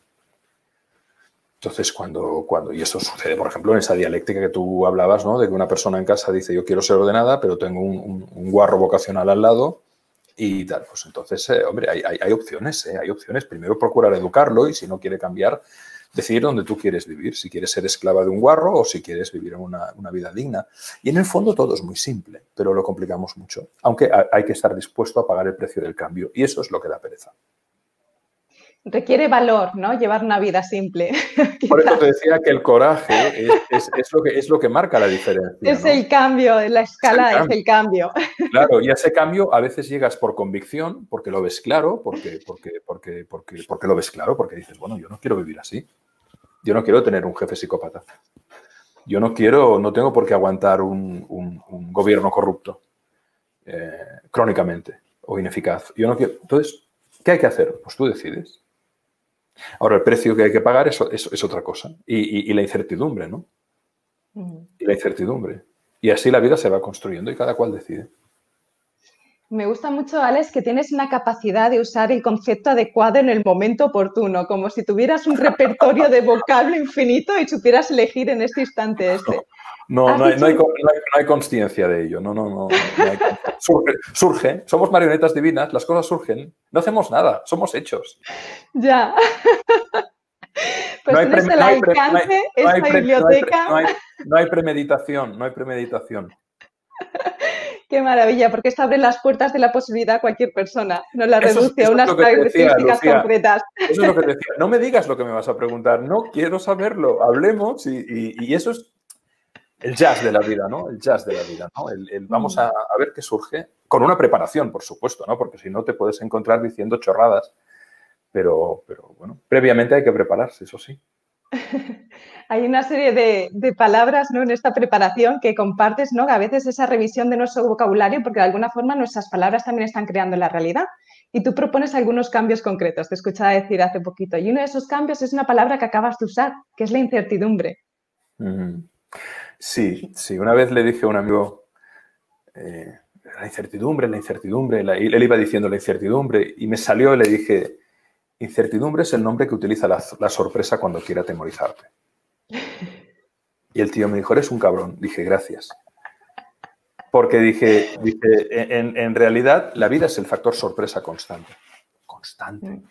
Speaker 1: Entonces, y eso sucede, por ejemplo, en esa dialéctica que tú hablabas, ¿no? De que una persona en casa dice, yo quiero ser ordenada, pero tengo un guarro vocacional al lado y tal. Pues entonces, hombre, hay opciones, hay opciones. Primero procurar educarlo y si no quiere cambiar, decidir dónde tú quieres vivir, si quieres ser esclava de un guarro o si quieres vivir una vida digna. Y en el fondo todo es muy simple, pero lo complicamos mucho. Aunque hay que estar dispuesto a pagar el precio del cambio y eso es lo que da pereza.
Speaker 2: Requiere valor, ¿no? Llevar una vida simple.
Speaker 1: Por eso te decía que el coraje es lo que marca la diferencia.
Speaker 2: Es
Speaker 1: ¿no?
Speaker 2: el cambio, la escala es el cambio.
Speaker 1: Claro, y a ese cambio a veces llegas por convicción, porque lo ves claro, porque lo ves claro, porque dices, bueno, yo no quiero vivir así. Yo no quiero tener un jefe psicópata. Yo no tengo por qué aguantar un gobierno corrupto crónicamente o ineficaz. Yo no quiero. Entonces, ¿qué hay que hacer? Pues tú decides. Ahora, el precio que hay que pagar es otra cosa. Y la incertidumbre, ¿no? Y la incertidumbre. Y así la vida se va construyendo y cada cual decide.
Speaker 2: Me gusta mucho, Alex, que tienes una capacidad de usar el concepto adecuado en el momento oportuno, como si tuvieras un repertorio de vocablo infinito y supieras elegir en este instante este.
Speaker 1: No hay consciencia de ello. No hay. Surge. Somos marionetas divinas, las cosas surgen. No hacemos nada, somos hechos.
Speaker 2: Ya. Pues tienes al alcance esta biblioteca.
Speaker 1: No hay premeditación.
Speaker 2: Qué maravilla, porque esto abre las puertas de la posibilidad a cualquier persona, no la reduce a unas
Speaker 1: características
Speaker 2: concretas.
Speaker 1: Eso es lo que te decía. No me digas lo que me vas a preguntar, no quiero saberlo, hablemos y eso es el jazz de la vida, ¿no? El jazz de la vida, ¿no? Vamos a ver qué surge, con una preparación, por supuesto, ¿no? Porque si no te puedes encontrar diciendo chorradas, pero bueno, previamente hay que prepararse, eso sí.
Speaker 2: Hay una serie de palabras, ¿no? En esta preparación que compartes, ¿no? A veces esa revisión de nuestro vocabulario, porque de alguna forma nuestras palabras también están creando la realidad. Y tú propones algunos cambios concretos, te escuchaba decir hace poquito. Y uno de esos cambios es una palabra que acabas de usar, que es la incertidumbre.
Speaker 1: Sí. Una vez le dije a un amigo, la incertidumbre, él iba diciendo la incertidumbre y me salió y le dije, incertidumbre es el nombre que utiliza la sorpresa cuando quiere atemorizarte. Y el tío me dijo, eres un cabrón. Dije, gracias. Porque dije en realidad la vida es el factor sorpresa constante. Constante.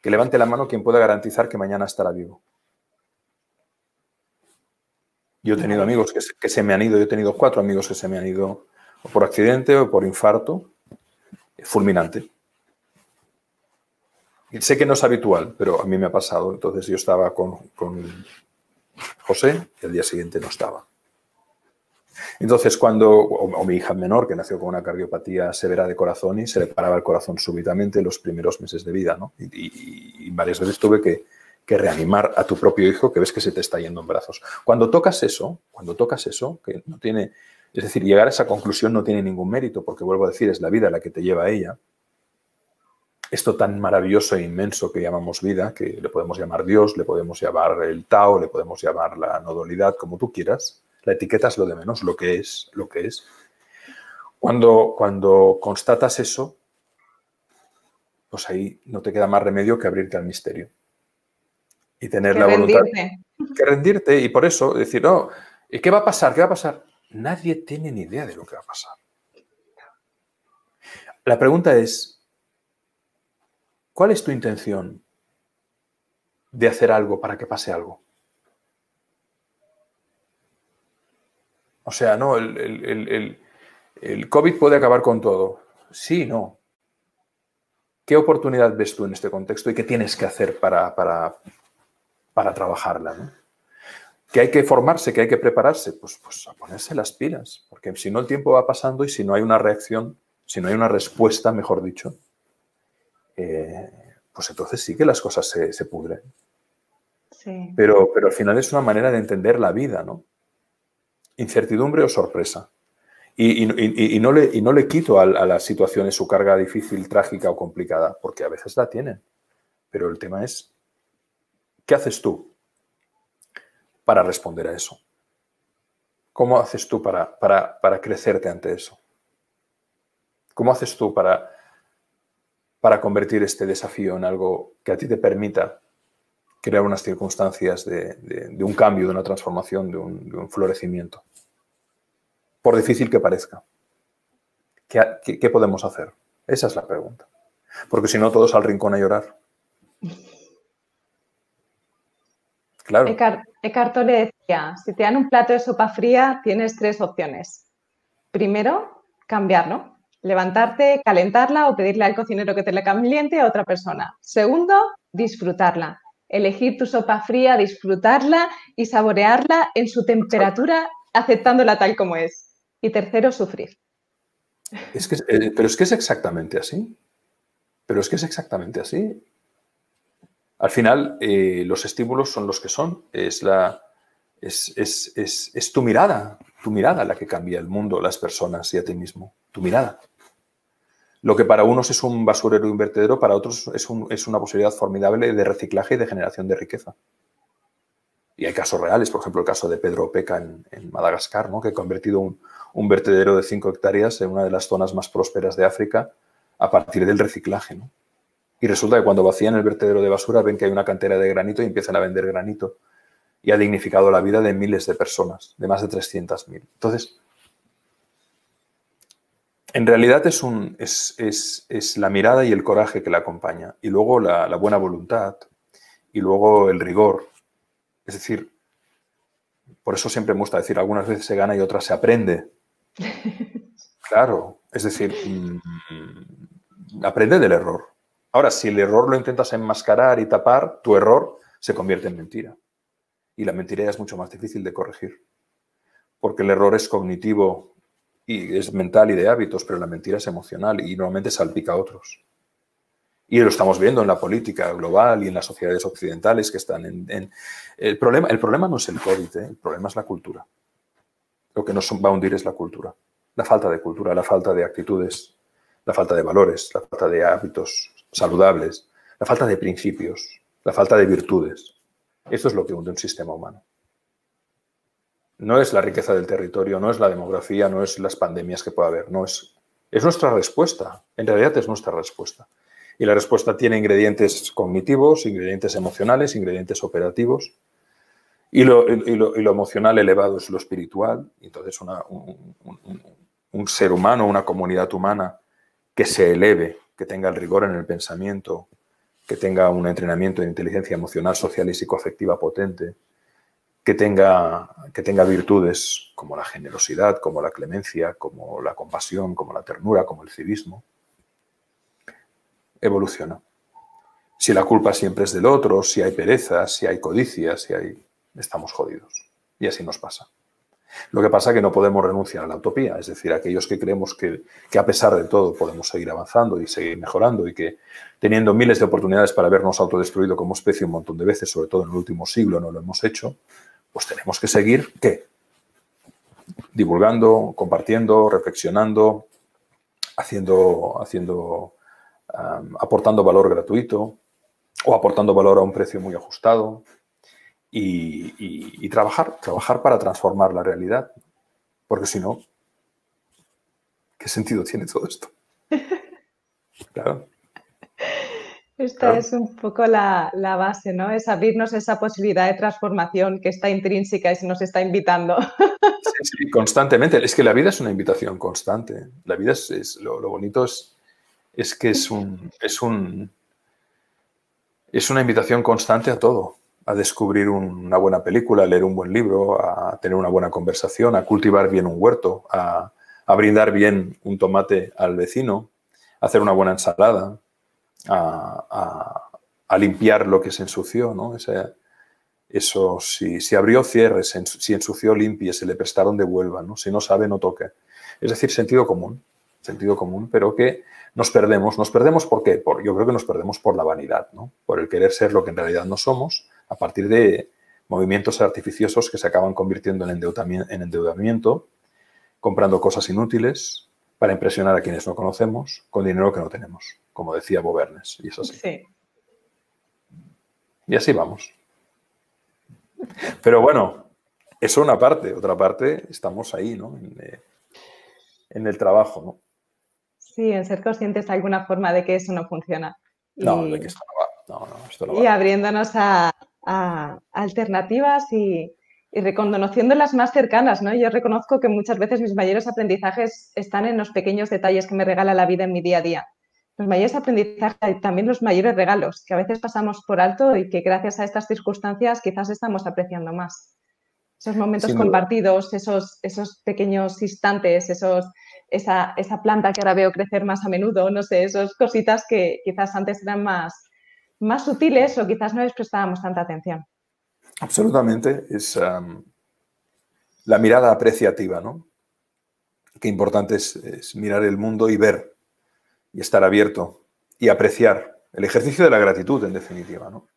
Speaker 1: Que levante la mano quien pueda garantizar que mañana estará vivo. Yo he tenido amigos que se me han ido, yo he tenido 4 amigos que se me han ido o por accidente o por infarto fulminante. Y sé que no es habitual, pero a mí me ha pasado. Entonces yo estaba con José y al día siguiente no estaba. Entonces o mi hija menor, que nació con una cardiopatía severa de corazón y se le paraba el corazón súbitamente en los primeros meses de vida, ¿no? Y varias veces tuve que reanimar a tu propio hijo que ves que se te está yendo en brazos. Cuando tocas eso, que no tiene, es decir, llegar a esa conclusión no tiene ningún mérito, porque vuelvo a decir, es la vida la que te lleva a ella. Esto tan maravilloso e inmenso que llamamos vida, que le podemos llamar Dios, le podemos llamar el Tao, le podemos llamar la no dualidad, como tú quieras. La etiqueta es lo de menos, lo que es, lo que es. Cuando constatas eso, pues ahí no te queda más remedio que abrirte al misterio y tener
Speaker 2: Que
Speaker 1: la voluntad
Speaker 2: rendirte.
Speaker 1: que rendirte, y por eso decir, no, ¿y qué va a pasar? ¿Qué va a pasar? Nadie tiene ni idea de lo que va a pasar. La pregunta es, ¿cuál es tu intención de hacer algo para que pase algo? O sea, no, el COVID puede acabar con todo. Sí, no. ¿Qué oportunidad ves tú en este contexto y qué tienes que hacer para trabajarla, ¿no? ¿Que hay que formarse, que hay que prepararse? Pues a ponerse las pilas, porque si no el tiempo va pasando y si no hay una reacción, si no hay una respuesta, mejor dicho, pues entonces sí que las cosas se pudren.
Speaker 2: Sí.
Speaker 1: Pero al final es una manera de entender la vida, ¿no? Incertidumbre o sorpresa. Y no le quito a las situaciones su carga difícil, trágica o complicada, porque a veces la tienen. Pero el tema es, ¿qué haces tú para responder a eso? ¿Cómo haces tú para crecerte ante eso? ¿Cómo haces tú para convertir este desafío en algo que a ti te permita crear unas circunstancias de un cambio, de una transformación, de un florecimiento? Por difícil que parezca. ¿Qué podemos hacer? Esa es la pregunta. Porque si no, todos al rincón a llorar. Claro.
Speaker 2: Eckhart Tolle decía, si te dan un plato de sopa fría, tienes 3 opciones. Primero, cambiarlo. Levantarte, calentarla o pedirle al cocinero que te la caliente a otra persona. Segundo, disfrutarla. Elegir tu sopa fría, disfrutarla y saborearla en su temperatura, aceptándola tal como es. Y tercero, sufrir.
Speaker 1: Pero es que es exactamente así. Pero es que es exactamente así. Al final, los estímulos son los que son. Es tu mirada la que cambia el mundo, las personas y a ti mismo. Tu mirada. Lo que para unos es un basurero y un vertedero, para otros es una posibilidad formidable de reciclaje y de generación de riqueza. Y hay casos reales, por ejemplo, el caso de Pedro Opeca en Madagascar, ¿no? Que ha convertido un vertedero de 5 hectáreas en una de las zonas más prósperas de África a partir del reciclaje, ¿no? Y resulta que cuando vacían el vertedero de basura ven que hay una cantera de granito y empiezan a vender granito. Y ha dignificado la vida de miles de personas, de más de 300.000. Entonces, en realidad es la mirada y el coraje que la acompaña. Y luego la buena voluntad. Y luego el rigor. Es decir, por eso siempre me gusta decir, algunas veces se gana y otras se aprende. Claro, es decir, aprende del error. Ahora, si el error lo intentas enmascarar y tapar, tu error se convierte en mentira. Y la mentira ya es mucho más difícil de corregir. Porque el error es cognitivo y es mental y de hábitos, pero la mentira es emocional y normalmente salpica a otros. Y lo estamos viendo en la política global y en las sociedades occidentales que están el problema no es el COVID, el problema es la cultura. Lo que nos va a hundir es la cultura. La falta de cultura, la falta de actitudes, la falta de valores, la falta de hábitos saludables, la falta de principios, la falta de virtudes. Eso es lo que hunde un sistema humano. No es la riqueza del territorio, no es la demografía, no es las pandemias que pueda haber, no es nuestra respuesta. En realidad es nuestra respuesta. Y la respuesta tiene ingredientes cognitivos, ingredientes emocionales, ingredientes operativos. Y lo emocional elevado es lo espiritual. Entonces un ser humano, una comunidad humana que se eleve, que tenga el rigor en el pensamiento, que tenga un entrenamiento de inteligencia emocional, social y psicoafectiva potente, que tenga virtudes como la generosidad, como la clemencia, como la compasión, como la ternura, como el civismo, evoluciona. Si la culpa siempre es del otro, si hay pereza, si hay codicia, estamos jodidos. Y así nos pasa. Lo que pasa es que no podemos renunciar a la utopía, es decir, aquellos que creemos que a pesar de todo podemos seguir avanzando y seguir mejorando y que teniendo miles de oportunidades para habernos autodestruido como especie un montón de veces, sobre todo en el último siglo no lo hemos hecho, pues tenemos que seguir, ¿qué? Divulgando, compartiendo, reflexionando, aportando valor gratuito o aportando valor a un precio muy ajustado y trabajar para transformar la realidad, porque si no, ¿Qué sentido tiene todo esto? Claro.
Speaker 2: Esta es un poco la base, ¿no? Es abrirnos esa posibilidad de transformación que está intrínseca y se nos está invitando.
Speaker 1: Sí, sí, constantemente. Es que la vida es una invitación constante. La vida lo bonito es que es una invitación constante a todo. A descubrir una buena película, a leer un buen libro, a tener una buena conversación, a cultivar bien un huerto, a brindar bien un tomate al vecino, a hacer una buena ensalada, a limpiar lo que se ensució, ¿no? Eso, si abrió, cierre, si ensució, limpie, se le prestaron, devuelva, ¿no? Si no sabe, no toque. Es decir, sentido común, pero que nos perdemos. ¿Nos perdemos por qué? Yo creo que nos perdemos por la vanidad, ¿no? Por el querer ser lo que en realidad no somos, a partir de movimientos artificiosos que se acaban convirtiendo en endeudamiento, comprando cosas inútiles para impresionar a quienes no conocemos con dinero que no tenemos, como decía Bo Bernes, y es así.
Speaker 2: Sí.
Speaker 1: Y así vamos. Pero bueno, eso una parte. Otra parte, estamos ahí, ¿no? En el trabajo, ¿no?
Speaker 2: Sí, en ser conscientes de alguna forma de que eso no funciona.
Speaker 1: No, de que esto no va. No, esto no va.
Speaker 2: Y abriéndonos a alternativas y reconociendo las más cercanas, ¿no? Yo reconozco que muchas veces mis mayores aprendizajes están en los pequeños detalles que me regala la vida en mi día a día. Los mayores aprendizajes y también los mayores regalos que a veces pasamos por alto y que gracias a estas circunstancias quizás estamos apreciando más. Esos momentos compartidos, esos pequeños instantes, esa planta que ahora veo crecer más a menudo, no sé, esas cositas que quizás antes eran más sutiles o quizás no les prestábamos tanta atención.
Speaker 1: Absolutamente. Es la mirada apreciativa, ¿no? Qué importante es mirar el mundo y ver y estar abierto y apreciar el ejercicio de la gratitud, en definitiva, ¿no?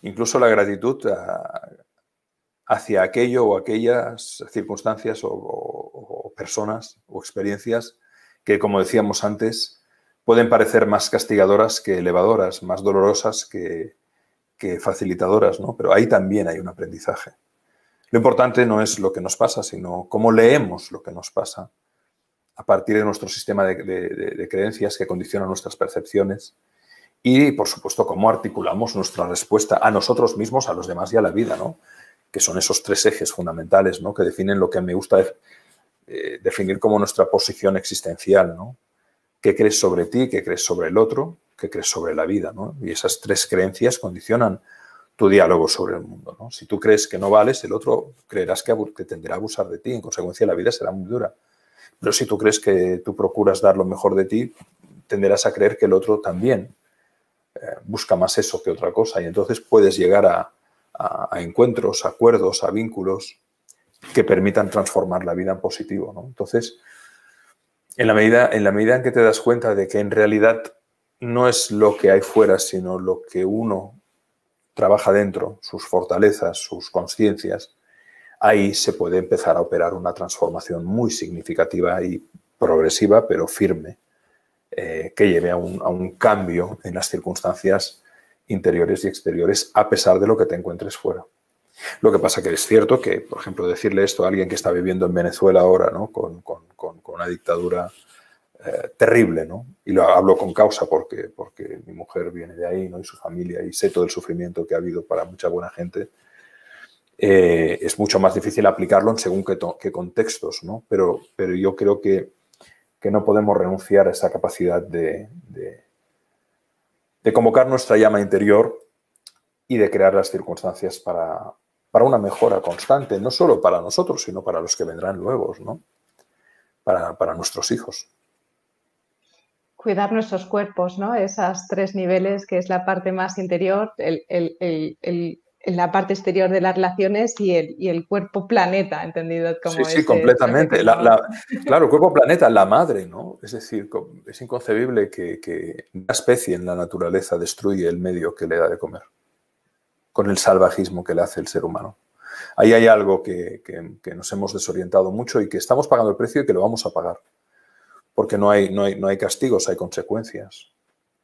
Speaker 1: Incluso la gratitud hacia aquello o aquellas circunstancias o personas o experiencias que, como decíamos antes, pueden parecer más castigadoras que elevadoras, más dolorosas que facilitadoras, ¿no? Pero ahí también hay un aprendizaje. Lo importante no es lo que nos pasa, sino cómo leemos lo que nos pasa a partir de nuestro sistema de creencias que condicionan nuestras percepciones y, por supuesto, cómo articulamos nuestra respuesta a nosotros mismos, a los demás y a la vida, ¿no? Que son esos tres ejes fundamentales, ¿no? Que definen lo que me gusta definir como nuestra posición existencial, ¿no? ¿Qué crees sobre ti? ¿Qué crees sobre el otro? ¿Qué crees sobre la vida? ¿No? Y esas tres creencias condicionan tu diálogo sobre el mundo, ¿no? Si tú crees que no vales, el otro creerás que tenderá a abusar de ti. En consecuencia, la vida será muy dura. Pero si tú crees que tú procuras dar lo mejor de ti, tenderás a creer que el otro también busca más eso que otra cosa. Y entonces puedes llegar a encuentros, a acuerdos, a vínculos que permitan transformar la vida en positivo, ¿no? Entonces, en la medida en que te das cuenta de que en realidad no es lo que hay fuera, sino lo que uno trabaja dentro, sus fortalezas, sus conciencias, ahí se puede empezar a operar una transformación muy significativa y progresiva, pero firme, que lleve a un cambio en las circunstancias interiores y exteriores, a pesar de lo que te encuentres fuera. Lo que pasa que es cierto que, por ejemplo, decirle esto a alguien que está viviendo en Venezuela ahora, ¿no? con una dictadura terrible, ¿no? Y lo hablo con causa porque mi mujer viene de ahí, ¿no? Y su familia, y sé todo el sufrimiento que ha habido para mucha buena gente. Es mucho más difícil aplicarlo en según qué contextos, ¿no? Pero yo creo que no podemos renunciar a esa capacidad de convocar nuestra llama interior y de crear las circunstancias para una mejora constante, no solo para nosotros, sino para los que vendrán luego, ¿no? Para nuestros hijos.
Speaker 2: Cuidar nuestros cuerpos, ¿no? Esas tres niveles, que es la parte más interior, la parte exterior de las relaciones y el cuerpo planeta, entendido como
Speaker 1: sí, completamente. Claro, el cuerpo planeta, la madre, ¿no? Es decir, es inconcebible que una especie en la naturaleza destruye el medio que le da de comer, con el salvajismo que le hace el ser humano. Ahí hay algo que nos hemos desorientado mucho y que estamos pagando el precio y que lo vamos a pagar. Porque no hay castigos, hay consecuencias.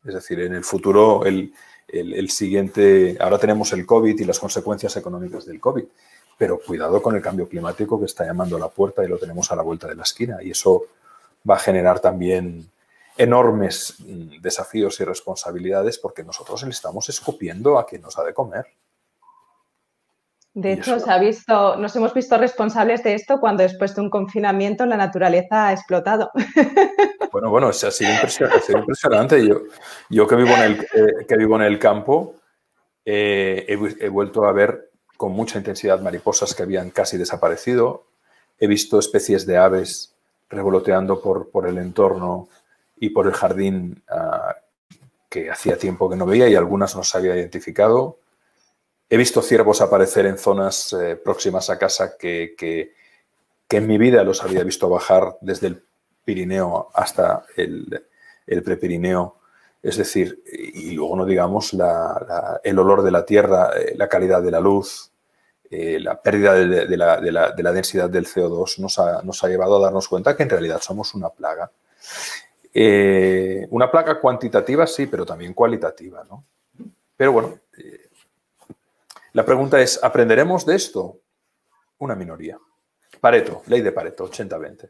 Speaker 1: Es decir, en el futuro, el siguiente... Ahora tenemos el COVID y las consecuencias económicas del COVID, pero cuidado con el cambio climático que está llamando a la puerta y lo tenemos a la vuelta de la esquina. Y eso va a generar también enormes desafíos y responsabilidades porque nosotros le estamos escupiendo a quien nos ha de comer.
Speaker 2: De hecho, nos hemos visto responsables de esto cuando después de un confinamiento la naturaleza ha explotado.
Speaker 1: Bueno, ha sido impresionante. Yo que vivo en el campo, he vuelto a ver con mucha intensidad mariposas que habían casi desaparecido. He visto especies de aves revoloteando por el entorno y por el jardín que hacía tiempo que no veía y algunas no se había identificado. He visto ciervos aparecer en zonas próximas a casa que en mi vida los había visto bajar desde el Pirineo hasta el Prepirineo. Es decir, y luego no digamos el olor de la tierra, la calidad de la luz, la pérdida de la densidad del CO2 nos ha llevado a darnos cuenta que en realidad somos una plaga. Una plaga cuantitativa, sí, pero también cualitativa, ¿no? Pero bueno, la pregunta es, ¿aprenderemos de esto? Una minoría. Pareto, ley de Pareto, 80-20.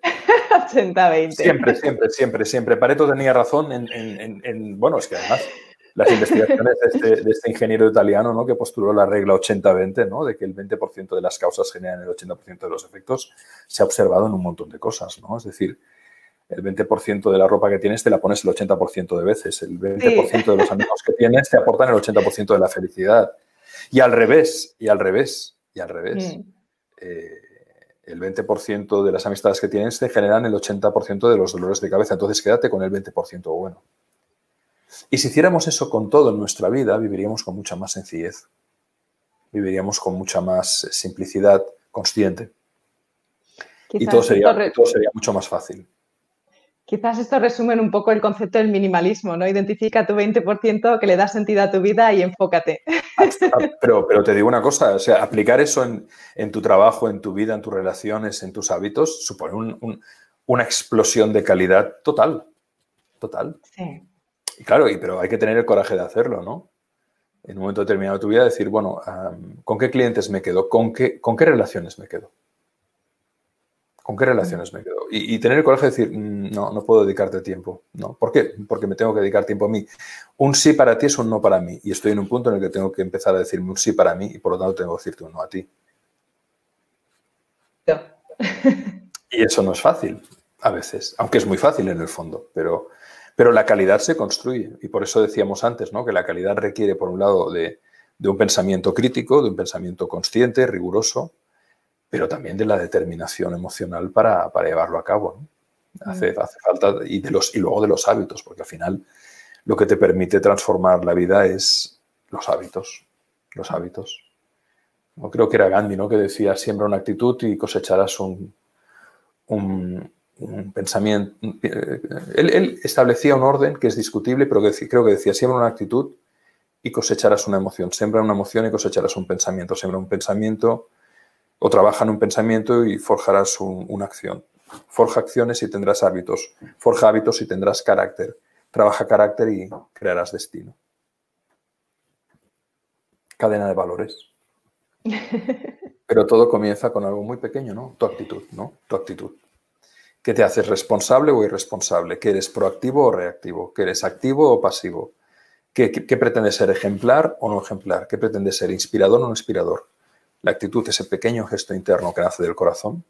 Speaker 2: 80-20.
Speaker 1: Siempre. Pareto tenía razón bueno, es que además las investigaciones de este ingeniero italiano, ¿no?, que postuló la regla 80-20, ¿no?, de que el 20% de las causas generan el 80% de los efectos, se ha observado en un montón de cosas, ¿no? Es decir, el 20% de la ropa que tienes te la pones el 80% de veces, el 20% de los amigos que tienes te aportan el 80% de la felicidad. Y al revés. El 20% de las amistades que tienes te generan el 80% de los dolores de cabeza. Entonces, quédate con el 20% bueno. Y si hiciéramos eso con todo en nuestra vida, viviríamos con mucha más sencillez. Viviríamos con mucha más simplicidad consciente. Y todo sería mucho más fácil.
Speaker 2: Quizás esto resume un poco el concepto del minimalismo, ¿no? Identifica tu 20% que le da sentido a tu vida y enfócate.
Speaker 1: Pero te digo una cosa, o sea, aplicar eso en tu trabajo, en tu vida, en tus relaciones, en tus hábitos, supone una explosión de calidad total.
Speaker 2: Sí.
Speaker 1: Y claro, pero hay que tener el coraje de hacerlo, ¿no? En un momento determinado de tu vida decir, bueno, ¿con qué clientes me quedo? ¿Con qué relaciones me quedo? ¿Con qué relaciones me quedo? Y tener el coraje de decir, no puedo dedicarte tiempo. ¿No? ¿Por qué? Porque me tengo que dedicar tiempo a mí. Un sí para ti es un no para mí. Y estoy en un punto en el que tengo que empezar a decirme un sí para mí y por lo tanto tengo que decirte un no a ti. Y eso no es fácil a veces, aunque es muy fácil en el fondo, pero la calidad se construye. Y por eso decíamos antes, ¿no?, que la calidad requiere, por un lado, de un pensamiento crítico, de un pensamiento consciente, riguroso, pero también de la determinación emocional para llevarlo a cabo, ¿no? Hace falta, y luego de los hábitos, porque al final lo que te permite transformar la vida es los hábitos. No, creo que era Gandhi, ¿no?, que decía, siembra una actitud y cosecharás un pensamiento. Él establecía un orden que es discutible, pero creo que decía, siembra una actitud y cosecharás una emoción. Siembra una emoción y cosecharás un pensamiento. Siembra un pensamiento o trabaja en un pensamiento y forjarás una acción. Forja acciones y tendrás hábitos. Forja hábitos y tendrás carácter. Trabaja carácter y crearás destino. Cadena de valores. Pero todo comienza con algo muy pequeño, ¿no? Tu actitud, ¿no? Tu actitud. ¿Qué te haces responsable o irresponsable? ¿Que eres proactivo o reactivo? ¿Que eres activo o pasivo? ¿Qué pretendes ser, ejemplar o no ejemplar? ¿Qué pretendes ser, inspirador o no inspirador? La actitud, ese pequeño gesto interno que nace del corazón,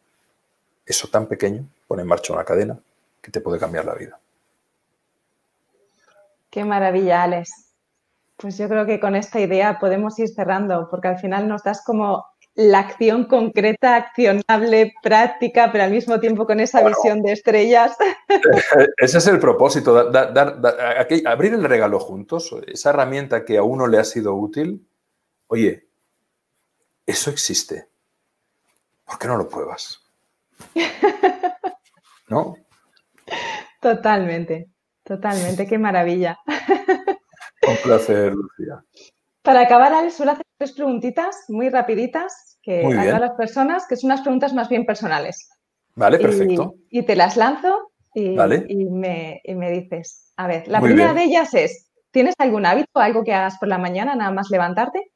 Speaker 1: eso tan pequeño pone en marcha una cadena que te puede cambiar la vida.
Speaker 2: Qué maravilla, Alex. Pues yo creo que con esta idea podemos ir cerrando, porque al final nos das como la acción concreta, accionable, práctica, pero al mismo tiempo con esa visión de estrellas.
Speaker 1: Ese es el propósito, abrir el regalo juntos, esa herramienta que a uno le ha sido útil. Oye, eso existe. ¿Por qué no lo pruebas? ¿No?
Speaker 2: Totalmente, qué maravilla.
Speaker 1: Un placer, Lucía.
Speaker 2: Para acabar, Alex, suelo hacer 3 preguntitas muy rapiditas que
Speaker 1: muy bien.
Speaker 2: hago a las personas, que son unas preguntas más bien personales.
Speaker 1: Vale, perfecto.
Speaker 2: Y te las lanzo
Speaker 1: vale.
Speaker 2: y me dices. A ver, la primera de ellas es, ¿tienes algún hábito, algo que hagas por la mañana nada más levantarte?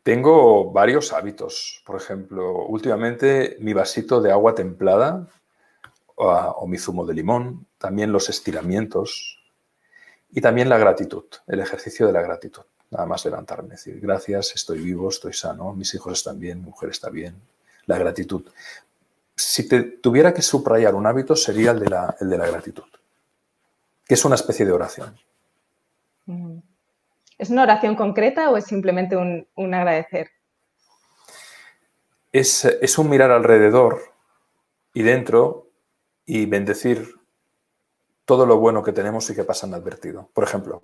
Speaker 1: Tengo varios hábitos. Por ejemplo, últimamente mi vasito de agua templada o mi zumo de limón, también los estiramientos y también la gratitud, el ejercicio de la gratitud. Nada más levantarme, decir gracias, estoy vivo, estoy sano, mis hijos están bien, mi mujer está bien. La gratitud. Si tuviera que subrayar un hábito sería el de la gratitud, que es una especie de oración.
Speaker 2: ¿Es una oración concreta o es simplemente un agradecer?
Speaker 1: Es un mirar alrededor y dentro y bendecir todo lo bueno que tenemos y que pasa inadvertido. Por ejemplo,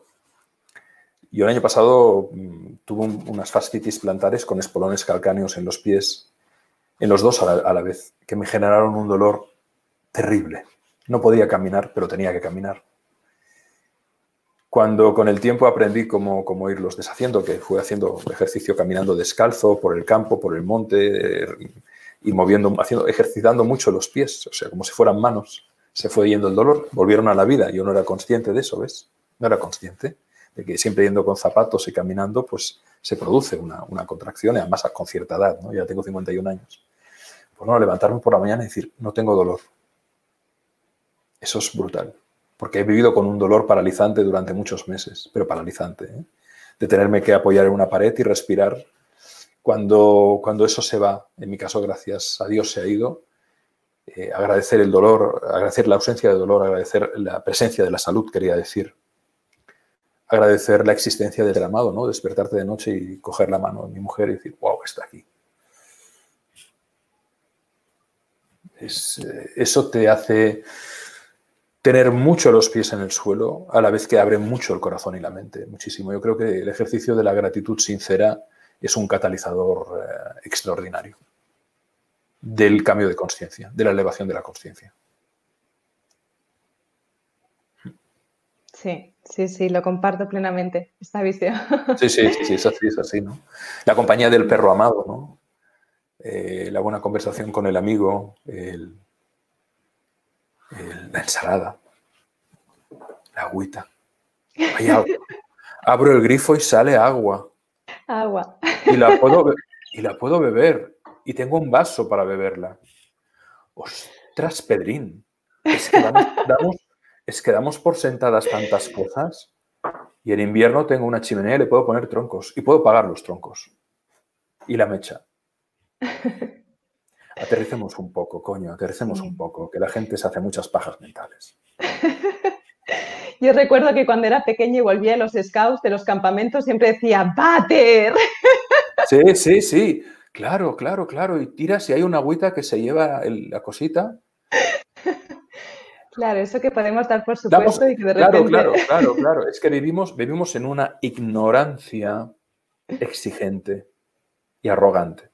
Speaker 1: yo el año pasado tuve unas fascitis plantares con espolones calcáneos en los pies, en los dos a la vez, que me generaron un dolor terrible. No podía caminar, pero tenía que caminar. Cuando con el tiempo aprendí cómo irlos deshaciendo, que fui haciendo ejercicio caminando descalzo por el campo, por el monte y ejercitando mucho los pies, o sea, como si fueran manos, se fue yendo el dolor, volvieron a la vida. Yo no era consciente de eso, ¿ves? No era consciente de que siempre yendo con zapatos y caminando, pues se produce una contracción, y además con cierta edad, ¿no? Ya tengo 51 años. Pues no, levantarme por la mañana y decir, no tengo dolor. Eso es brutal. Porque he vivido con un dolor paralizante durante muchos meses, pero paralizante, ¿eh? De tenerme que apoyar en una pared y respirar. Cuando eso se va, en mi caso, gracias a Dios se ha ido, agradecer el dolor, agradecer la ausencia de dolor, agradecer la presencia de la salud, quería decir. Agradecer la existencia del amado, ¿no? Despertarte de noche y coger la mano de mi mujer y decir, wow, está aquí. Eso te hace tener mucho los pies en el suelo, a la vez que abre mucho el corazón y la mente, muchísimo. Yo creo que el ejercicio de la gratitud sincera es un catalizador extraordinario del cambio de conciencia, de la elevación de la conciencia.
Speaker 2: Sí, lo comparto plenamente, esta visión.
Speaker 1: Sí, es así, ¿no? La compañía del perro amado, ¿no? La buena conversación con el amigo, la ensalada, la agüita. Hay agua. Abro el grifo y sale agua.
Speaker 2: Agua.
Speaker 1: Y la puedo beber. Y tengo un vaso para beberla. ¡Ostras, Pedrín! Es que damos por sentadas tantas cosas. Y en invierno tengo una chimenea y le puedo poner troncos. Y puedo pagar los troncos. Y la mecha. Aterricemos un poco, coño, aterricemos un poco, que la gente se hace muchas pajas mentales.
Speaker 2: Yo recuerdo que cuando era pequeña y volvía de los scouts, de los campamentos, siempre decía ¡váter!
Speaker 1: Sí. Claro. Y tiras y hay una agüita que se lleva la cosita.
Speaker 2: Claro, eso que podemos dar por supuesto y que de repente...
Speaker 1: Claro. Es que vivimos en una ignorancia exigente y arrogante.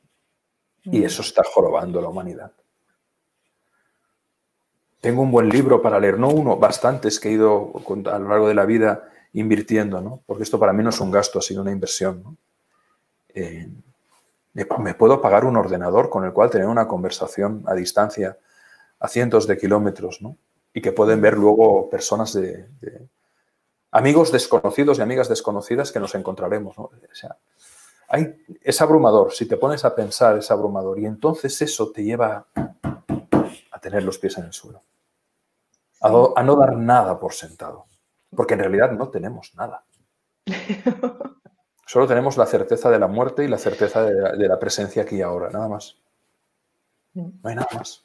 Speaker 1: Y eso está jorobando a la humanidad. Tengo un buen libro para leer, no uno, bastantes que he ido a lo largo de la vida invirtiendo, ¿no? Porque esto para mí no es un gasto, ha sido una inversión, ¿no? Me puedo pagar un ordenador con el cual tener una conversación a distancia a cientos de kilómetros, ¿no? Y que pueden ver luego personas amigos desconocidos y amigas desconocidas que nos encontraremos, ¿no? O sea, es abrumador, si te pones a pensar es abrumador y entonces eso te lleva a tener los pies en el suelo, a no dar nada por sentado, porque en realidad no tenemos nada. Solo tenemos la certeza de la muerte y la certeza de la presencia aquí y ahora, nada más. No hay nada más.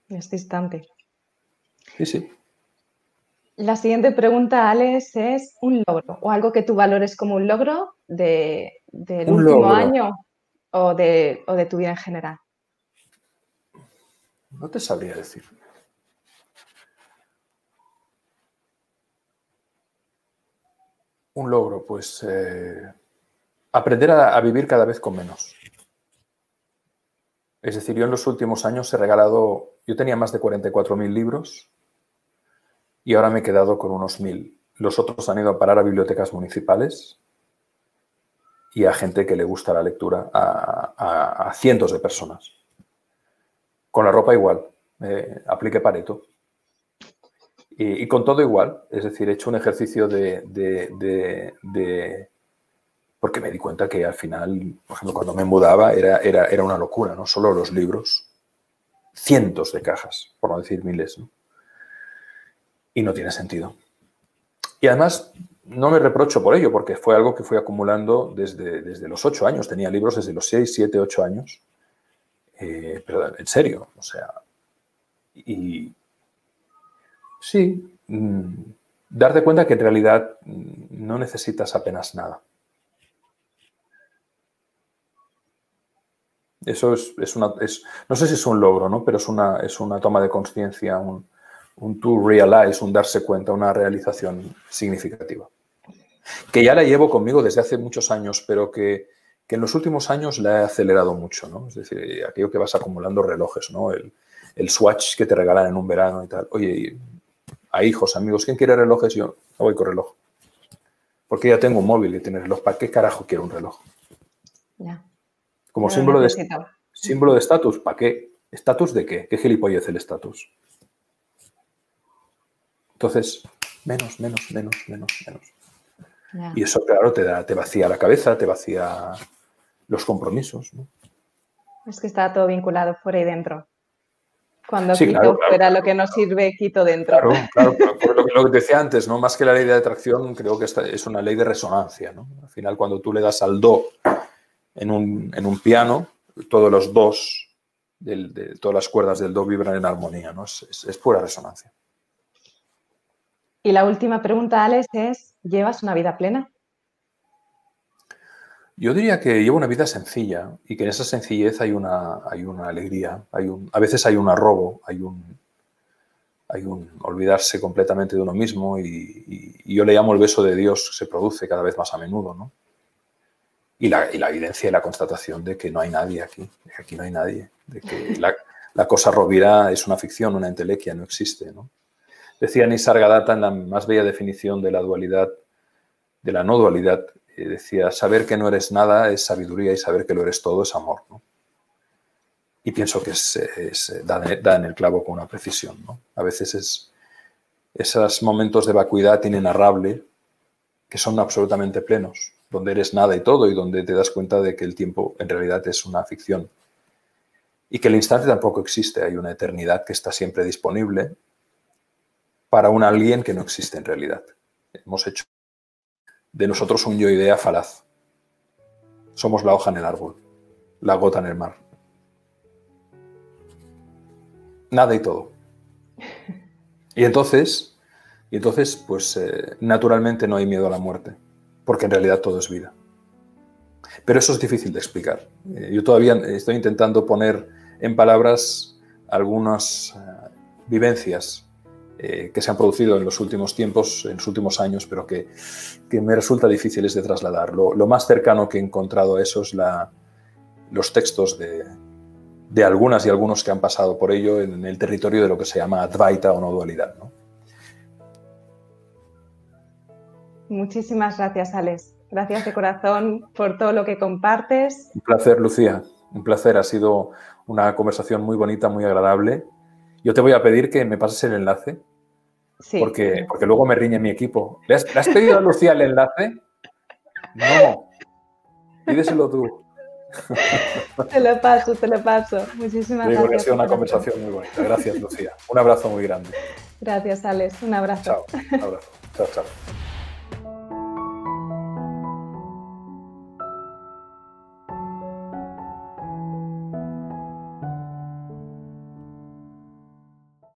Speaker 2: Este instante.
Speaker 1: Sí.
Speaker 2: La siguiente pregunta, Alex, es un logro o algo que tú valores como un logro del último año o de tu vida en general.
Speaker 1: No te sabría decir. Un logro, pues aprender a vivir cada vez con menos. Es decir, yo en los últimos años yo tenía más de 44.000 libros y ahora me he quedado con unos 1.000. Los otros han ido a parar a bibliotecas municipales y a gente que le gusta la lectura, a cientos de personas. Con la ropa igual, apliqué Pareto. Y con todo igual, es decir, he hecho un ejercicio porque me di cuenta que al final, por ejemplo, cuando me mudaba era una locura, no solo los libros. cientos de cajas, por no decir miles, ¿no? Y no tiene sentido. Y además, no me reprocho por ello, porque fue algo que fui acumulando desde los 8 años. Tenía libros desde los 6, 7, 8 años. Pero en serio, o sea... Y sí, darte cuenta que en realidad no necesitas apenas nada. Eso no sé si es un logro, ¿no? Pero es una toma de conciencia, un to realize, un darse cuenta, una realización significativa. Que ya la llevo conmigo desde hace muchos años, pero que en los últimos años la he acelerado mucho, ¿no? Es decir, aquello que vas acumulando relojes, ¿no? El Swatch que te regalan en un verano y tal. Oye, a hijos, amigos, ¿quién quiere relojes? Yo no voy con reloj. Porque ya tengo un móvil que tiene reloj. ¿Para qué carajo quiero un reloj?
Speaker 2: Ya.
Speaker 1: Como símbolo de estatus, ¿para qué? ¿Estatus de qué? ¿Qué gilipollez el estatus? Entonces, menos.
Speaker 2: Ya.
Speaker 1: Y eso, claro, te vacía la cabeza, te vacía los compromisos, ¿no?
Speaker 2: Es que está todo vinculado fuera y dentro. Cuando
Speaker 1: sí,
Speaker 2: quito
Speaker 1: claro,
Speaker 2: fuera lo que no sirve, quito dentro.
Speaker 1: Claro, por lo que te decía antes, ¿no? Más que la ley de atracción, creo que esta es una ley de resonancia, ¿no? Al final, cuando tú le das al do en un piano, todos los dos, todas las cuerdas del do vibran en armonía, ¿no? Es pura resonancia.
Speaker 2: Y la última pregunta, Alex, es, ¿llevas una vida plena?
Speaker 1: Yo diría que llevo una vida sencilla y que en esa sencillez hay una alegría, a veces hay un arrobo, hay un olvidarse completamente de uno mismo y yo le llamo el beso de Dios, que se produce cada vez más a menudo, ¿no? Y la evidencia y la constatación de que no hay nadie aquí, de que aquí no hay nadie, de que la cosa rovira es una ficción, una entelequia, no existe, ¿no? Decía Nisargadatta en la más bella definición de la dualidad, de la no dualidad, decía, saber que no eres nada es sabiduría y saber que lo eres todo es amor, ¿no? Y pienso que da en el clavo con una precisión, ¿no? A veces esos momentos de vacuidad inenarrable que son absolutamente plenos, donde eres nada y todo y donde te das cuenta de que el tiempo en realidad es una ficción y que el instante tampoco existe, hay una eternidad que está siempre disponible para un alguien que no existe en realidad. Hemos hecho de nosotros un yo-idea falaz. Somos la hoja en el árbol, la gota en el mar. Nada y todo. Y entonces pues naturalmente no hay miedo a la muerte, porque en realidad todo es vida. Pero eso es difícil de explicar. Yo todavía estoy intentando poner en palabras algunas vivencias que se han producido en los últimos tiempos, en los últimos años, pero que me resulta difíciles de trasladar. Lo más cercano que he encontrado a eso es los textos de algunas y algunos que han pasado por ello en el territorio de lo que se llama Advaita o no dualidad, ¿no?
Speaker 2: Muchísimas gracias, Alex. Gracias de corazón por todo lo que compartes.
Speaker 1: Un placer, Lucía. Un placer. Ha sido una conversación muy bonita, muy agradable. Yo te voy a pedir que me pases el enlace,
Speaker 2: sí.
Speaker 1: porque luego me riñe mi equipo. ¿Le has pedido a Lucía el enlace? No. Pídeselo tú.
Speaker 2: Te lo paso. Muchísimas gracias.
Speaker 1: Ha sido una conversación muy bonita. Gracias, Lucía. Un abrazo muy grande.
Speaker 2: Gracias, Alex. Un abrazo.
Speaker 1: Chao. Un abrazo. Chao.